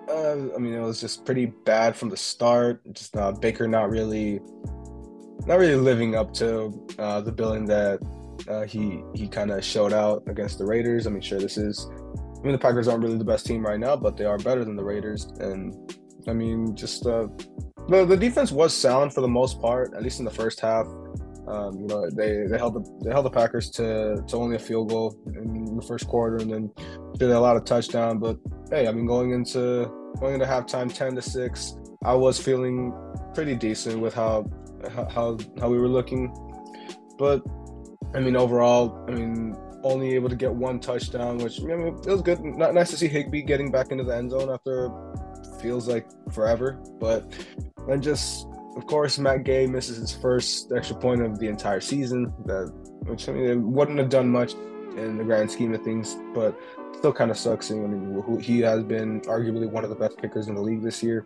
I mean, it was just pretty bad from the start. Just Baker not really living up to the billing that he kind of showed out against the Raiders. I mean, sure, the Packers aren't really the best team right now, but they are better than the Raiders. And I mean, just the defense was sound for the most part, at least in the first half. They held the Packers to only a field goal in the first quarter, and then did a lot of touchdown. But hey, I mean, going into halftime, 10-6, I was feeling pretty decent with how we were looking. But I mean, overall, I mean, only able to get one touchdown, which, I mean, it was good. Not nice to see Higbee getting back into the end zone after feels like forever. But then just, of course, Matt Gay misses his first extra point of the entire season, which, I mean, it wouldn't have done much in the grand scheme of things, but still kind of sucks. I mean, he has been arguably one of the best kickers in the league this year,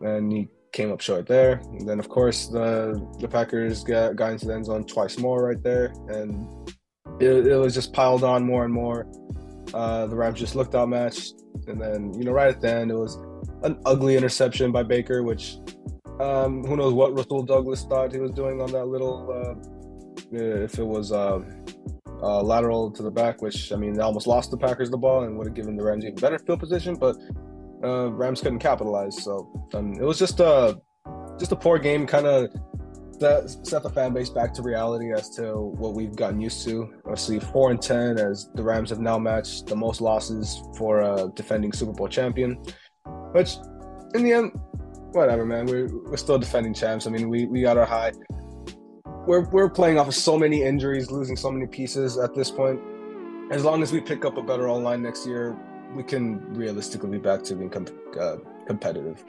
and he came up short there. And then, of course, the Packers got into the end zone twice more right there, and it was just piled on more and more. The Rams just looked outmatched, and then, right at the end, it was an ugly interception by Baker, which who knows what Rasul Douglas thought he was doing on that little, if it was lateral to the back, which, I mean, they almost lost the Packers the ball and would have given the Rams even better field position, but Rams couldn't capitalize. So it was just a poor game, kind of set the fan base back to reality as to what we've gotten used to. Obviously, 4-10, as the Rams have now matched the most losses for a defending Super Bowl champion, which in the end, whatever, man. We're still defending champs. I mean, we got our high. We're playing off of so many injuries, losing so many pieces at this point. As long as we pick up a better O-line next year, we can realistically be back to being competitive.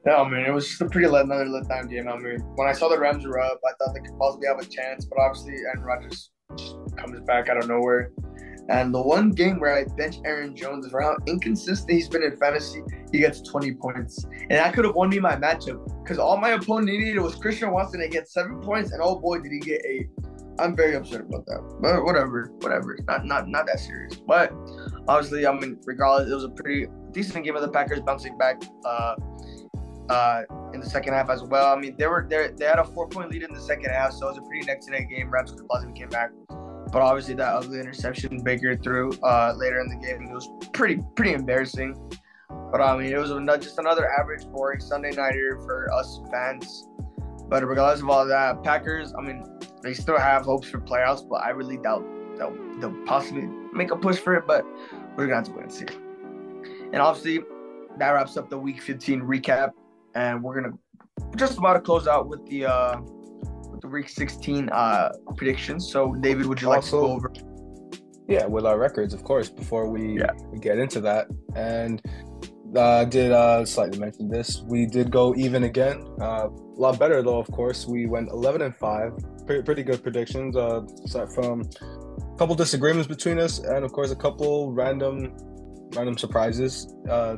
Yeah, I mean, it was just another letdown game. I mean, when I saw the Rams were up, I thought they could possibly have a chance, but obviously Aaron Rodgers just comes back out of nowhere. And the one game where I bench Aaron Jones, for how inconsistent he's been in fantasy, he gets 20 points. And that could have won me my matchup, because all my opponent needed was Christian Watson to get 7 points, and oh boy, did he get 8. I'm very upset about that. But whatever. Not that serious. But obviously, I mean, regardless, it was a pretty decent game of the Packers bouncing back in the second half as well. I mean, they had a 4-point lead in the second half, so it was a pretty neck-to-neck game. Rams could possibly came back. But obviously, that ugly interception Baker threw later in the game, it was pretty embarrassing. But I mean, it was just another average, boring Sunday nighter for us fans. But regardless of all that, Packers, I mean, they still have hopes for playoffs, but I really doubt they'll possibly make a push for it. But we're gonna have to wait and see. And obviously, that wraps up the Week 15 recap, and we're gonna just about to close out with the Week 16 predictions. So, David, would you like to go over? Yeah, with our records, of course, before we get into that. And did slightly mention this. We did go even again. A lot better, though, of course. We went 11-5. Pretty good predictions, aside from a couple disagreements between us and, of course, a couple random surprises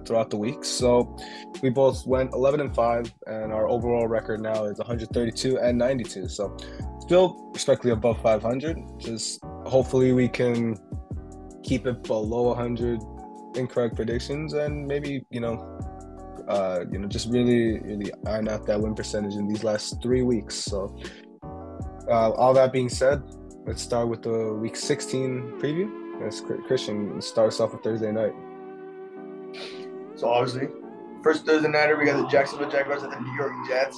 throughout the week. So we both went 11-5, and our overall record now is 132-92. So still respectfully above 500. Just hopefully we can keep it below 100 incorrect predictions, and maybe just really really iron out that win percentage in these last 3 weeks. So all that being said, let's start with the Week 16 preview. As Christian starts off with Thursday night. So obviously, first Thursday nighter, we got the Jacksonville Jaguars and the New York Jets.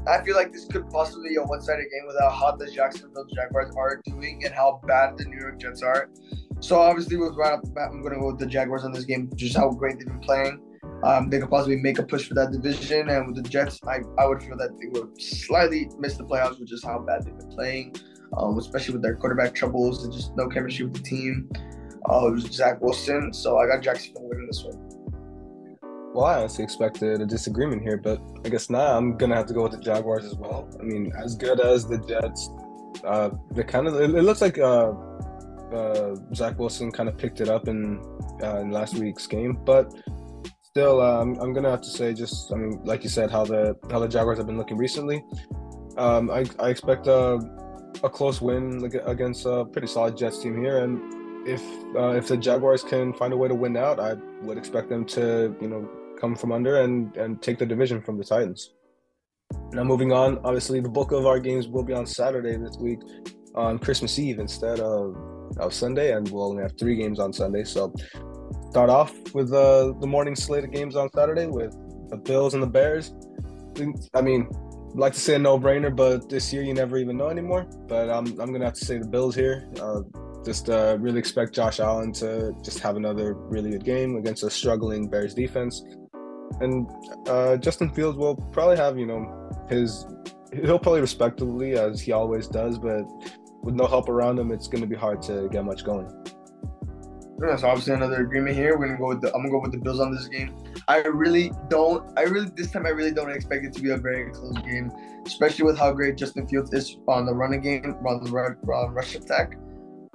I feel like this could possibly be a one-sided game with how hot the Jacksonville Jaguars are doing and how bad the New York Jets are. So obviously, with right off the bat, I'm going to go with the Jaguars on this game, just how great they've been playing. They could possibly make a push for that division, and with the Jets, I would feel that they would slightly miss the playoffs with just how bad they've been playing, especially with their quarterback troubles and just no chemistry with the team. It was Zach Wilson, so I got Jacksonville winning this one. Well, I honestly expected a disagreement here, but I guess now I'm gonna have to go with the Jaguars as well. I mean, as good as the Jets, it looks like Zach Wilson kind of picked it up in last week's game, but still, I'm gonna have to say, just, I mean, like you said, how the Jaguars have been looking recently. I expect a close win against a pretty solid Jets team here, and if the Jaguars can find a way to win out, I would expect them to come from under and take the division from the Titans. Now moving on, obviously the bulk of our games will be on Saturday this week on Christmas Eve instead of Sunday, and we'll only have 3 games on Sunday. So start off with the morning slate of games on Saturday with the Bills and the Bears. I mean, I'd like to say a no-brainer, but this year you never even know anymore. But I'm gonna have to say the Bills here. Really expect Josh Allen to just have another really good game against a struggling Bears defense. And Justin Fields will probably have, he'll probably respectively, as he always does, but with no help around him, it's going to be hard to get much going. That's obviously another agreement here. I'm gonna go with the Bills on this game. This time I really don't expect it to be a very close game, especially with how great Justin Fields is on the running game, on the rush attack.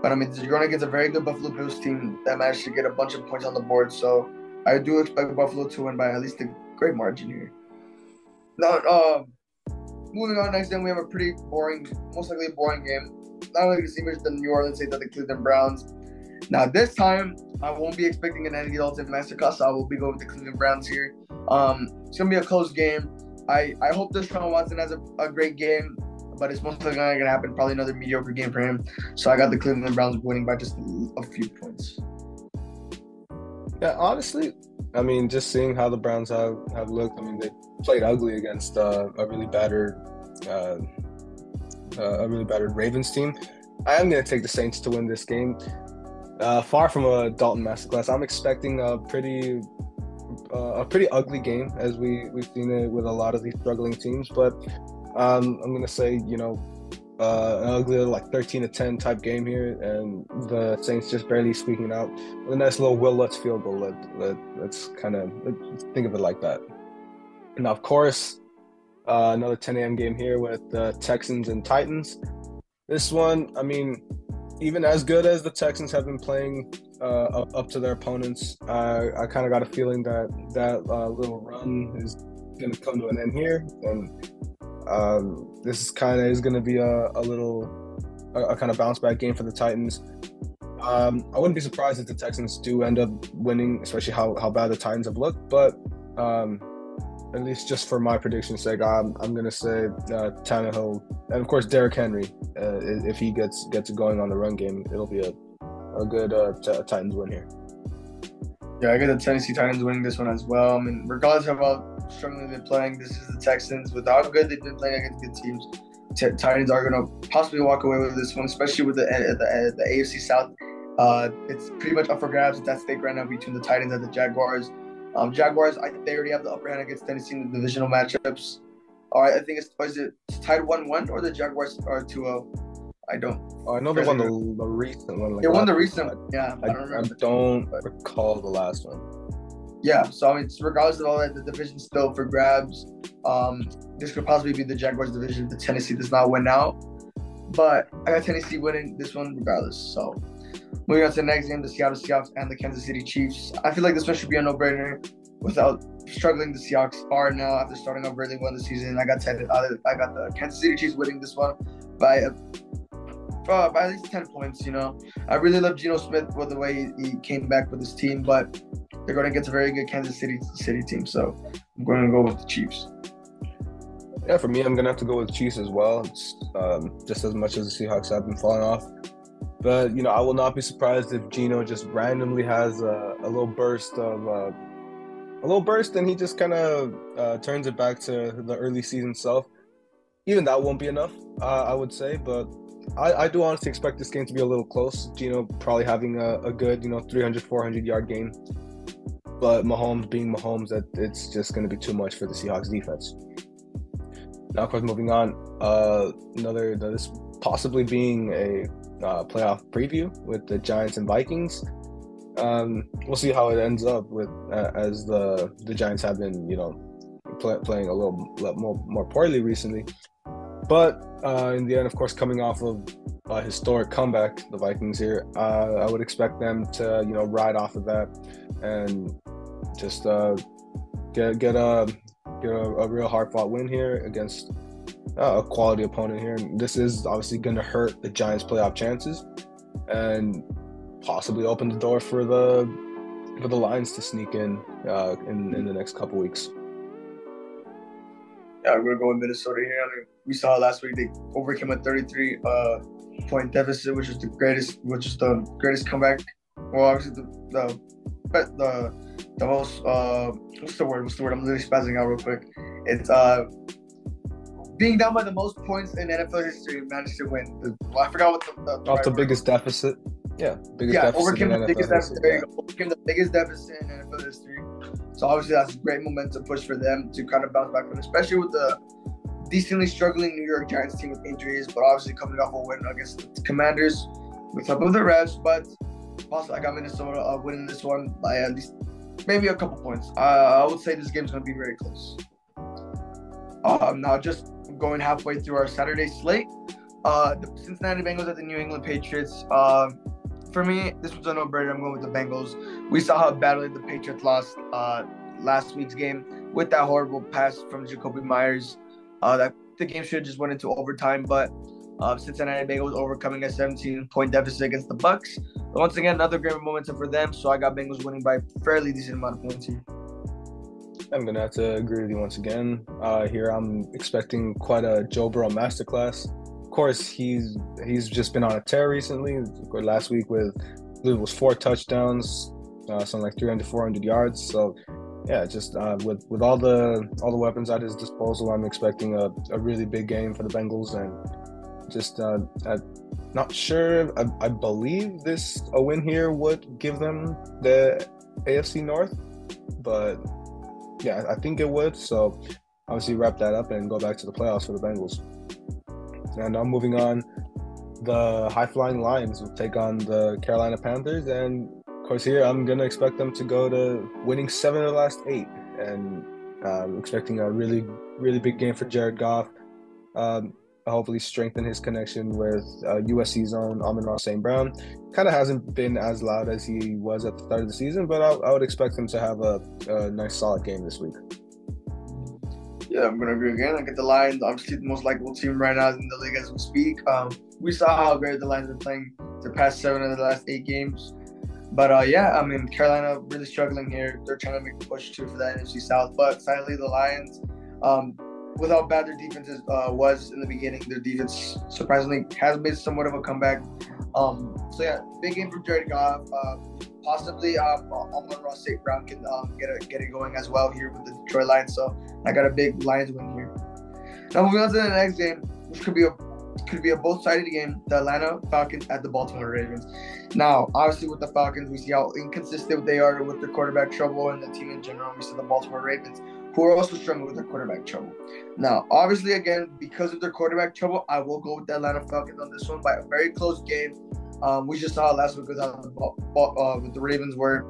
But I mean, you're going against a very good Buffalo Bills team that managed to get a bunch of points on the board. So I do expect Buffalo to win by at least a great margin here. Now, moving on next, then we have a pretty boring, most likely a boring game. Not only the Steelers, the New Orleans Saints, the Cleveland Browns. Now this time, I won't be expecting an Andy Dalton massacre, so I will be going with the Cleveland Browns here. It's going to be a close game. I hope Deshaun Watson has a great game, but it's most likely not going to happen. Probably another mediocre game for him. So I got the Cleveland Browns winning by just a few points. Yeah, honestly, I mean, just seeing how the Browns have looked, I mean, they played ugly against a really battered Ravens team. I am going to take the Saints to win this game. Far from a Dalton masterclass, I'm expecting a pretty ugly game, as we've seen it with a lot of these struggling teams. But I'm going to say, an ugly like 13-10 type game here, and the Saints just barely squeaking out with a nice little Will Lutz field goal. Let's think of it like that. Now, of course, another 10 a.m. game here with the Texans and Titans. This one, I mean, even as good as the Texans have been playing up to their opponents, I kind of got a feeling that little run is going to come to an end here, and this is going to be a kind of bounce back game for the Titans. I wouldn't be surprised if the Texans do end up winning, especially how bad the Titans have looked. But at least just for my prediction's sake, I'm going to say Tannehill, and of course Derrick Henry. If he gets it going on the run game, it'll be a good Titans win here. Yeah, I got the Tennessee Titans winning this one as well. I mean, regardless of how struggling they've been playing, this is the Texans. With how good they've been playing against good teams, Titans are going to possibly walk away with this one, especially with the AFC South. It's pretty much up for grabs at that stake right now between the Titans and the Jaguars. Jaguars, they already have the upper hand against Tennessee in the divisional matchups. I think is it tied 1-1 or the Jaguars are 2-0? I don't. I know they won the recent one. They won the recent one. Yeah, I don't remember. I don't recall the last one. Yeah, so I mean, regardless of all that, the division's still for grabs. This could possibly be the Jaguars' division if Tennessee does not win out. But I got Tennessee winning this one regardless. So moving on to the next game, the Seattle Seahawks and the Kansas City Chiefs. I feel like this one should be a no-brainer. Without struggling, the Seahawks are now, after starting off really well this season. I got the Kansas City Chiefs winning this one by by at least 10 points. I really love Geno Smith with the way he came back with his team, but they're going against a very good Kansas City team, so I'm going to go with the Chiefs. Yeah, for me, I'm going to have to go with Chiefs as well. It's, just as much as the Seahawks have been falling off. But, I will not be surprised if Geno just randomly has a little burst and he just kind of turns it back to the early season self. Even that won't be enough, I would say. But I do honestly expect this game to be a little close. Geno probably having a good, 300, 400-yard game. But Mahomes being Mahomes, it's just going to be too much for the Seahawks defense. Now, of course, moving on, this possibly being a playoff preview with the Giants and Vikings. We'll see how it ends up with as the Giants have been, playing a little more poorly recently. But in the end, of course, coming off of a historic comeback, the Vikings here, I would expect them to, ride off of that and just get a real hard-fought win here against a quality opponent here. And this is obviously going to hurt the Giants' playoff chances and possibly open the door for the Lions to sneak in the next couple weeks. Yeah, we're going to go with Minnesota here. I mean, we saw last week they overcame a 33-point deficit, which is the greatest comeback. Well, obviously the most what's the word? I'm literally spazzing out real quick. It's being down by the most points in NFL history, managed to win. I forgot what the biggest deficit. Yeah, overcame the biggest deficit. There you go. Overcame the biggest deficit in NFL history. So obviously that's a great momentum push for them to kind of bounce back from, especially with the decently struggling New York Giants team with injuries, but obviously coming off a win against the Commanders with top of the refs. But also I got Minnesota winning this one by at least maybe a couple points. I would say this game's going to be very close. Now just going halfway through our Saturday slate, the Cincinnati Bengals at the New England Patriots. For me, this was a no-brainer. I'm going with the Bengals. We saw how badly the Patriots lost last week's game with that horrible pass from Jacoby Myers. That the game should have just went into overtime, but Cincinnati Bengals overcoming a 17-point deficit against the Bucs. But once again, another great momentum for them. So I got Bengals winning by a fairly decent amount of points here. I'm going to have to agree with you once again. Here I'm expecting quite a Joe Burrow masterclass. Of course, he's just been on a tear recently. Last week with, I believe it was 4 touchdowns, something like 300, 400 yards. So, yeah, just with all the weapons at his disposal, I'm expecting a really big game for the Bengals. And just I'm not sure. I believe a win here would give them the AFC North, but yeah, I think it would. So obviously wrap that up and go back to the playoffs for the Bengals. And now moving on, the high-flying Lions will take on the Carolina Panthers. And, of course, here I'm going to expect them to go to winning 7 of the last 8. And expecting a really, really big game for Jared Goff. Hopefully strengthen his connection with USC's own Amon-Ra St. Brown. Kind of hasn't been as loud as he was at the start of the season, but I would expect him to have a nice, solid game this week. Yeah, I'm going to agree again. I get the Lions, obviously the most likable team right now in the league as we speak. We saw how great the Lions are playing the past 7 of the last 8 games. But, yeah, I mean, Carolina really struggling here. They're trying to make a push, too, for the NFC South. But, sadly, the Lions, with how bad their defense was in the beginning, their defense surprisingly has made somewhat of a comeback. So, yeah, big game for Jared Goff. Possibly Amon-Ra St. Brown can get it going as well here with the Detroit Lions. So I got a big Lions win here. Now moving on to the next game, which could be a both-sided game, the Atlanta Falcons at the Baltimore Ravens. Now, obviously with the Falcons, we see how inconsistent they are with their quarterback trouble and the team in general. We see the Baltimore Ravens, who are also struggling with their quarterback trouble. Now, obviously, again, because of their quarterback trouble, I will go with the Atlanta Falcons on this one by a very close game. We just saw last week with the Ravens were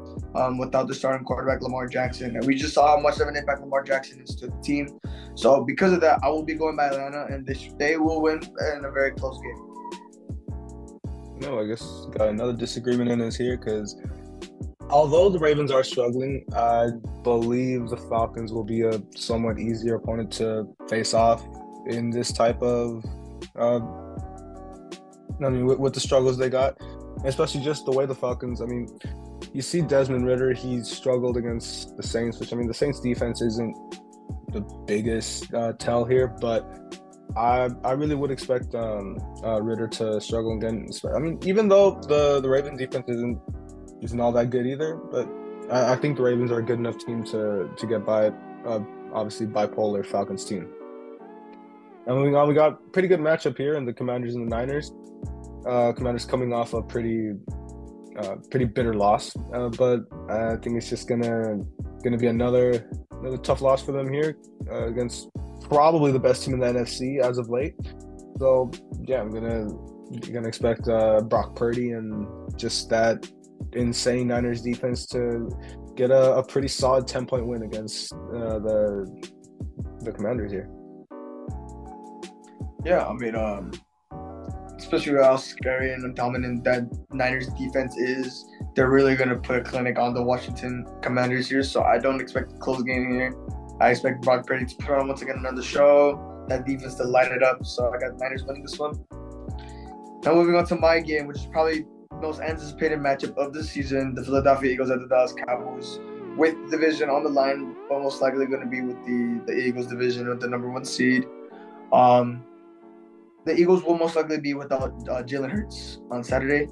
without the starting quarterback Lamar Jackson, and we just saw how much of an impact Lamar Jackson is to the team. So because of that, I will be going by Atlanta, and they will win in a very close game. No, I guess got another disagreement in us here because although the Ravens are struggling, I believe the Falcons will be a somewhat easier opponent to face off in this type of I mean, with the struggles they got, especially just the way the Falcons. I mean, you see Desmond Ridder, he's struggled against the Saints, which I mean, the Saints defense isn't the biggest tell here, but I really would expect Ridder to struggle again. I mean, even though the Ravens defense isn't all that good either, but I think the Ravens are a good enough team to get by obviously bipolar Falcons team. And moving on, we got pretty good matchup here in the Commanders and the Niners. Commanders coming off a pretty bitter loss, but I think it's just gonna be another tough loss for them here against probably the best team in the NFC as of late. So yeah, I'm gonna expect Brock Purdy and just that insane Niners defense to get a pretty solid 10-point win against the Commanders here. Yeah, I mean, especially with how scary and dominant that Niners defense is, they're really going to put a clinic on the Washington Commanders here. So I don't expect a close game here. I expect Brock Purdy to put on once again another show, that defense to light it up. So I got Niners winning this one. Now moving on to my game, which is probably the most anticipated matchup of the season, the Philadelphia Eagles at the Dallas Cowboys. With the division on the line, most likely going to be with the Eagles division with the number 1 seed. The Eagles will most likely be without Jalen Hurts on Saturday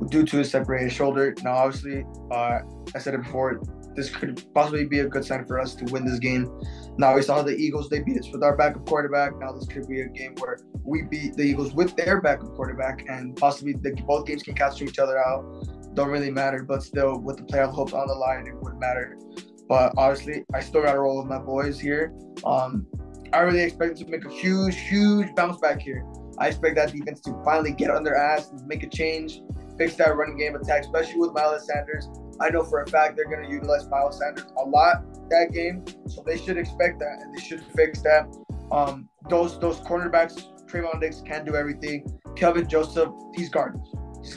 due to his separated shoulder. Now, obviously, I said it before, this could possibly be a good sign for us to win this game. Now, we saw the Eagles, they beat us with our backup quarterback. Now, this could be a game where we beat the Eagles with their backup quarterback, and possibly both teams can cancel each other out. Don't really matter, but still, with the playoff hopes on the line, it would matter. But obviously, I still got to roll with my boys here. I really expect them to make a huge bounce back here. I expect that defense to finally get on their ass and make a change, fix that running game attack, especially with Miles Sanders. I know for a fact they're going to utilize Miles Sanders a lot that game, so they should expect that and they should fix that. Those cornerbacks, Trayvon Diggs can't do everything. Kelvin Joseph, he's garbage. He's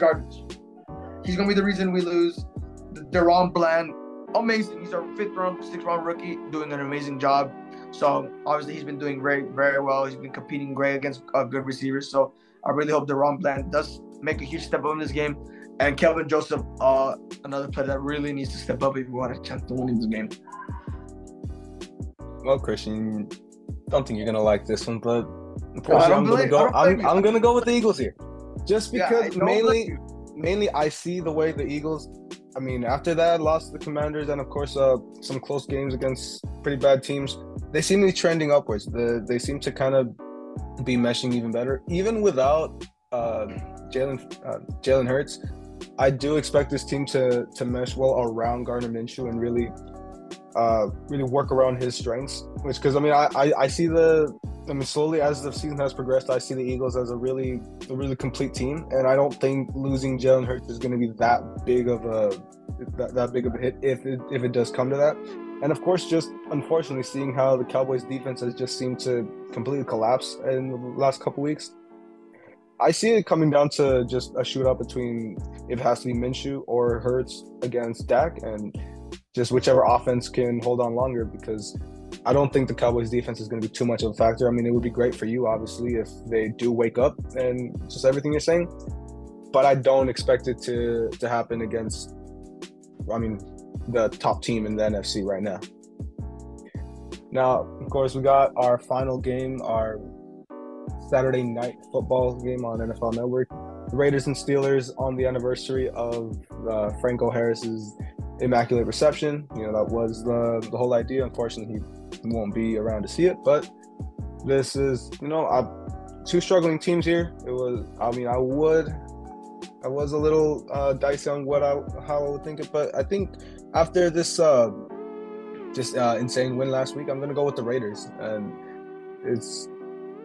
going to be the reason we lose. Deron Bland, amazing. He's our 5th round, 6th round rookie, doing an amazing job. So obviously he's been doing very, very well. He's been competing great against good receivers. So I really hope Deron Bland does make a huge step up in this game. And Kelvin Joseph, another player that really needs to step up if we want a chance to win this game. Well, Christian, don't think you're gonna like this one, but unfortunately, I'm gonna go with the Eagles here, just because mainly I see the way the Eagles. I mean, after that loss to the Commanders and, of course, some close games against pretty bad teams, they seem to be trending upwards. They seem to kind of be meshing even better. Even without Jalen Hurts, I do expect this team to mesh well around Gardner Minshew and really work around his strengths. Which, because, I mean, I see slowly as the season has progressed, I see the Eagles as a really complete team, and I don't think losing Jalen Hurts is going to be that big of a hit if it does come to that. And of course, just unfortunately seeing how the Cowboys defense has just seemed to completely collapse in the last couple weeks, I see it coming down to just a shootout between, if it has to be Minshew or Hurts against Dak, and just whichever offense can hold on longer, because I don't think the Cowboys defense is going to be too much of a factor. I mean, it would be great for you, obviously, if they do wake up and just everything you're saying, but I don't expect it to happen against, I mean, the top team in the NFC right now. Now, of course, we got our final game, our Saturday night football game on NFL Network. The Raiders and Steelers on the anniversary of Franco Harris's immaculate reception. You know, that was the whole idea. Unfortunately, he won't be around to see it, but this is, you know, two struggling teams here. It was, I mean, I was a little dicey on how I would think it, but I think after this insane win last week, I'm gonna go with the Raiders. And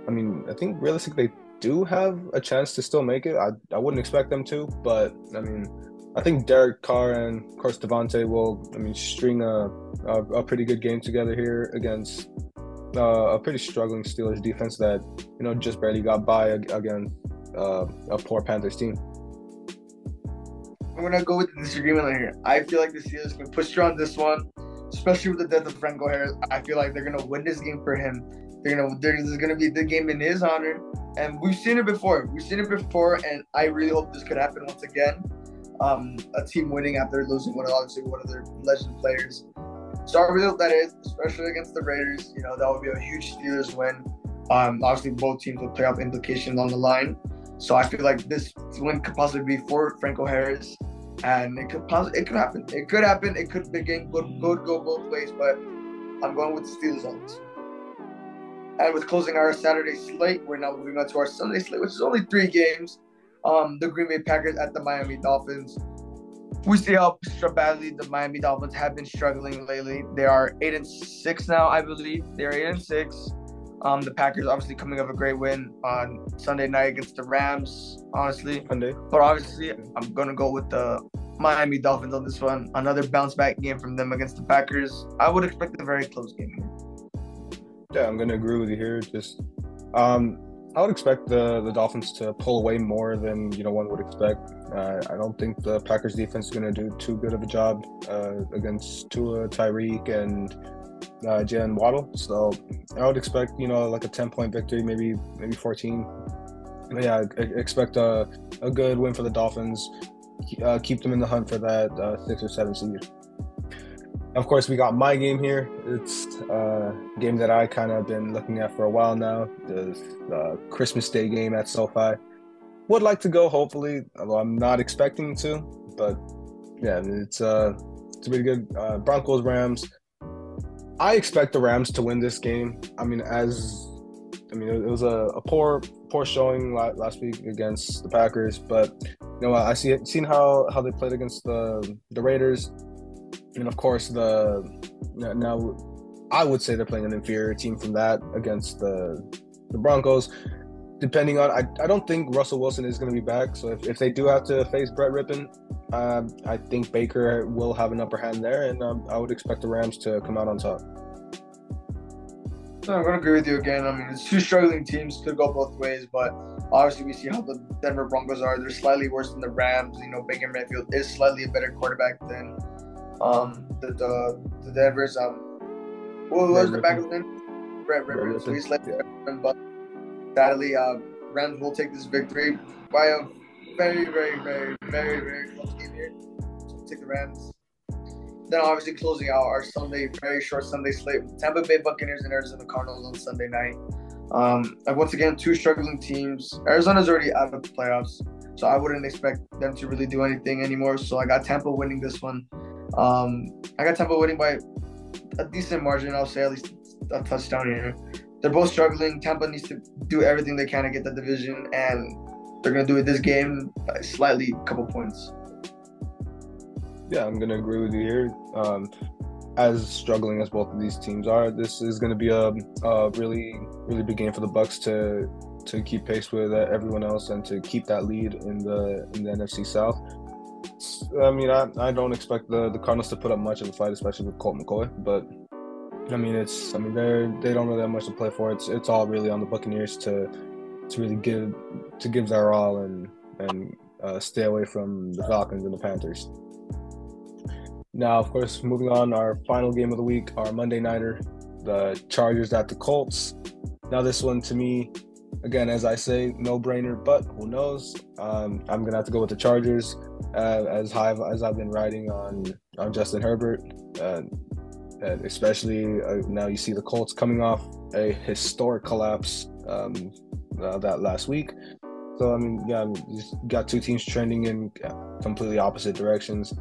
I mean, I think realistically they do have a chance to still make it. I wouldn't expect them to, but I mean, I think Derek Carr and of course Devontae will, I mean, string a pretty good game together here against a pretty struggling Steelers defense that, you know, just barely got by against a poor Panthers team. I'm going to go with the disagreement here. I feel like the Steelers can push through on this one, especially with the death of Franco Harris. I feel like they're going to win this game for him. This is going to be the game in his honor. And we've seen it before. And I really hope this could happen once again. A team winning after losing one of their legend players. So I really hope that is, especially against the Raiders. That would be a huge Steelers win. Obviously, both teams will playoff implications on the line. So I feel like this win could possibly be for Franco Harris, and it could happen. It could happen. It could begin could go both ways, but I'm going with the Steelers on this. And with closing our Saturday slate, we're now moving on to our Sunday slate, which is only 3 games. The Green Bay Packers at the Miami Dolphins. We see how badly the Miami Dolphins have been struggling lately. They are 8-6 now, I believe. They're 8-6. The Packers obviously coming off a great win on Sunday night against the Rams, honestly. Sunday. But obviously, I'm going to go with the Miami Dolphins on this one. Another bounce-back game from them against the Packers. I would expect a very close game here. Yeah, I'm going to agree with you here. I would expect the Dolphins to pull away more than one would expect. I don't think the Packers defense is going to do too good of a job against Tua, Tyreek, and Jalen Waddle. So I would expect like a 10-point victory, maybe 14. But yeah, I expect a good win for the Dolphins. Keep them in the hunt for that 6 or 7 seed. Of course, we got my game here. It's a game that I kind of been looking at for a while now. The Christmas Day game at SoFi. Would like to go, hopefully, although I'm not expecting to. But yeah, it's really good. Broncos, Rams. I expect the Rams to win this game. It was a poor showing last week against the Packers, but I seen how they played against the Raiders. And of course, now I would say they're playing an inferior team from that against the Broncos. Depending on, I don't think Russell Wilson is going to be back. So if they do have to face Brett Rippon, I think Baker will have an upper hand there, and I would expect the Rams to come out on top. So I'm going to agree with you again. It's 2 struggling teams, could go both ways, but obviously we see how the Denver Broncos are. They're slightly worse than the Rams. Baker Mayfield is slightly a better quarterback than the Denver's. What was the back of the name? Brett Rippon. So he's slightly better, but sadly, Rams will take this victory by a very, very, very, very, very close game here. So we'll take the Rams. Then obviously closing out our Sunday, very short Sunday slate with Tampa Bay Buccaneers and Arizona Cardinals on Sunday night. And once again, 2 struggling teams. Arizona's already out of the playoffs, so I wouldn't expect them to really do anything anymore. So I got Tampa winning this one. I got Tampa winning by a decent margin. I'll say at least a touchdown here. They're both struggling. Tampa needs to do everything they can to get the division, and they're going to do it this game by slightly a couple points. Yeah, I'm going to agree with you here. As struggling as both of these teams are, this is going to be a really, really big game for the Bucs to keep pace with everyone else and to keep that lead in the NFC South. I don't expect the Cardinals to put up much of a fight, especially with Colt McCoy. But they don't really have much to play for. It's all really on the Buccaneers to really give their all and stay away from the Falcons and the Panthers. Now, of course, moving on, our final game of the week, our Monday nighter, the Chargers at the Colts. Now, this one to me, again, as I say, no-brainer, but who knows? I'm going to have to go with the Chargers as high as I've been riding on Justin Herbert. And especially now you see the Colts coming off a historic collapse that last week. So, you got 2 teams trending in completely opposite directions.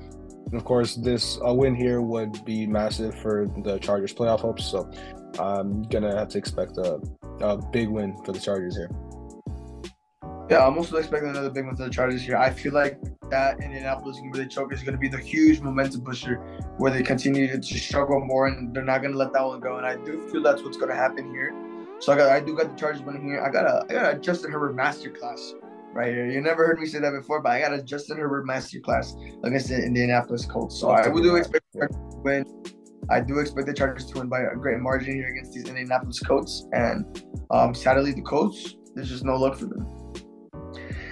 And of course, a win here would be massive for the Chargers' playoff hopes. So I'm going to have to expect a big win for the Chargers here. Yeah, I'm also expecting another big one for the Chargers here. I feel like that Indianapolis where they choke is going to be the huge momentum pusher where they continue to struggle more, and they're not going to let that one go. And I do feel that's what's going to happen here. So I do got the Chargers winning here. I got a Justin Herbert masterclass right here. You never heard me say that before, but I got a Justin Herbert masterclass against the Indianapolis Colts. So I do expect the Chargers to win. I do expect the Chargers to win by a great margin here against these Indianapolis Colts. And sadly, the Colts, there's just no luck for them.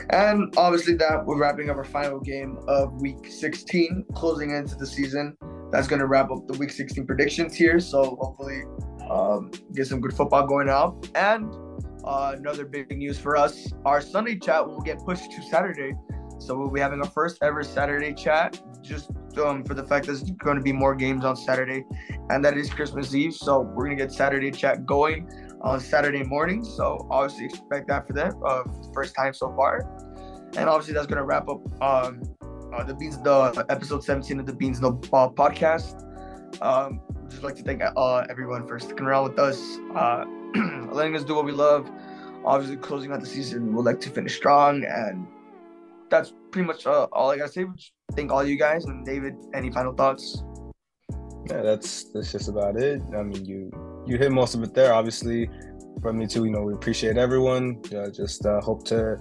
And obviously that we're wrapping up our final game of Week 16, closing into the season. That's going to wrap up the Week 16 predictions here. So hopefully get some good football going out. And Another big news for us: our Sunday chat will get pushed to Saturday. So we'll be having our first ever Saturday chat, just for the fact that there's going to be more games on Saturday, and that is Christmas Eve. So we're gonna get Saturday chat going on Saturday morning. So obviously expect that for them, first time so far. And obviously that's gonna wrap up the episode 17 of the Beans No Ball podcast. Just like to thank everyone for sticking around with us, letting us do what we love. Obviously closing out the season, we'd like to finish strong, and that's pretty much all I gotta say. Thank all you guys. And David, any final thoughts? Yeah, that's just about it. I mean, you hit most of it there. Obviously, from me too. We appreciate everyone. Just hope to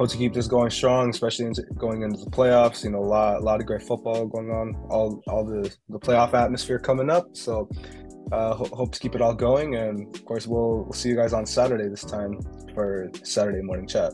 keep this going strong, especially going into the playoffs. A lot of great football going on. All the playoff atmosphere coming up. So hope to keep it all going. And of course, we'll see you guys on Saturday this time for Saturday morning chat.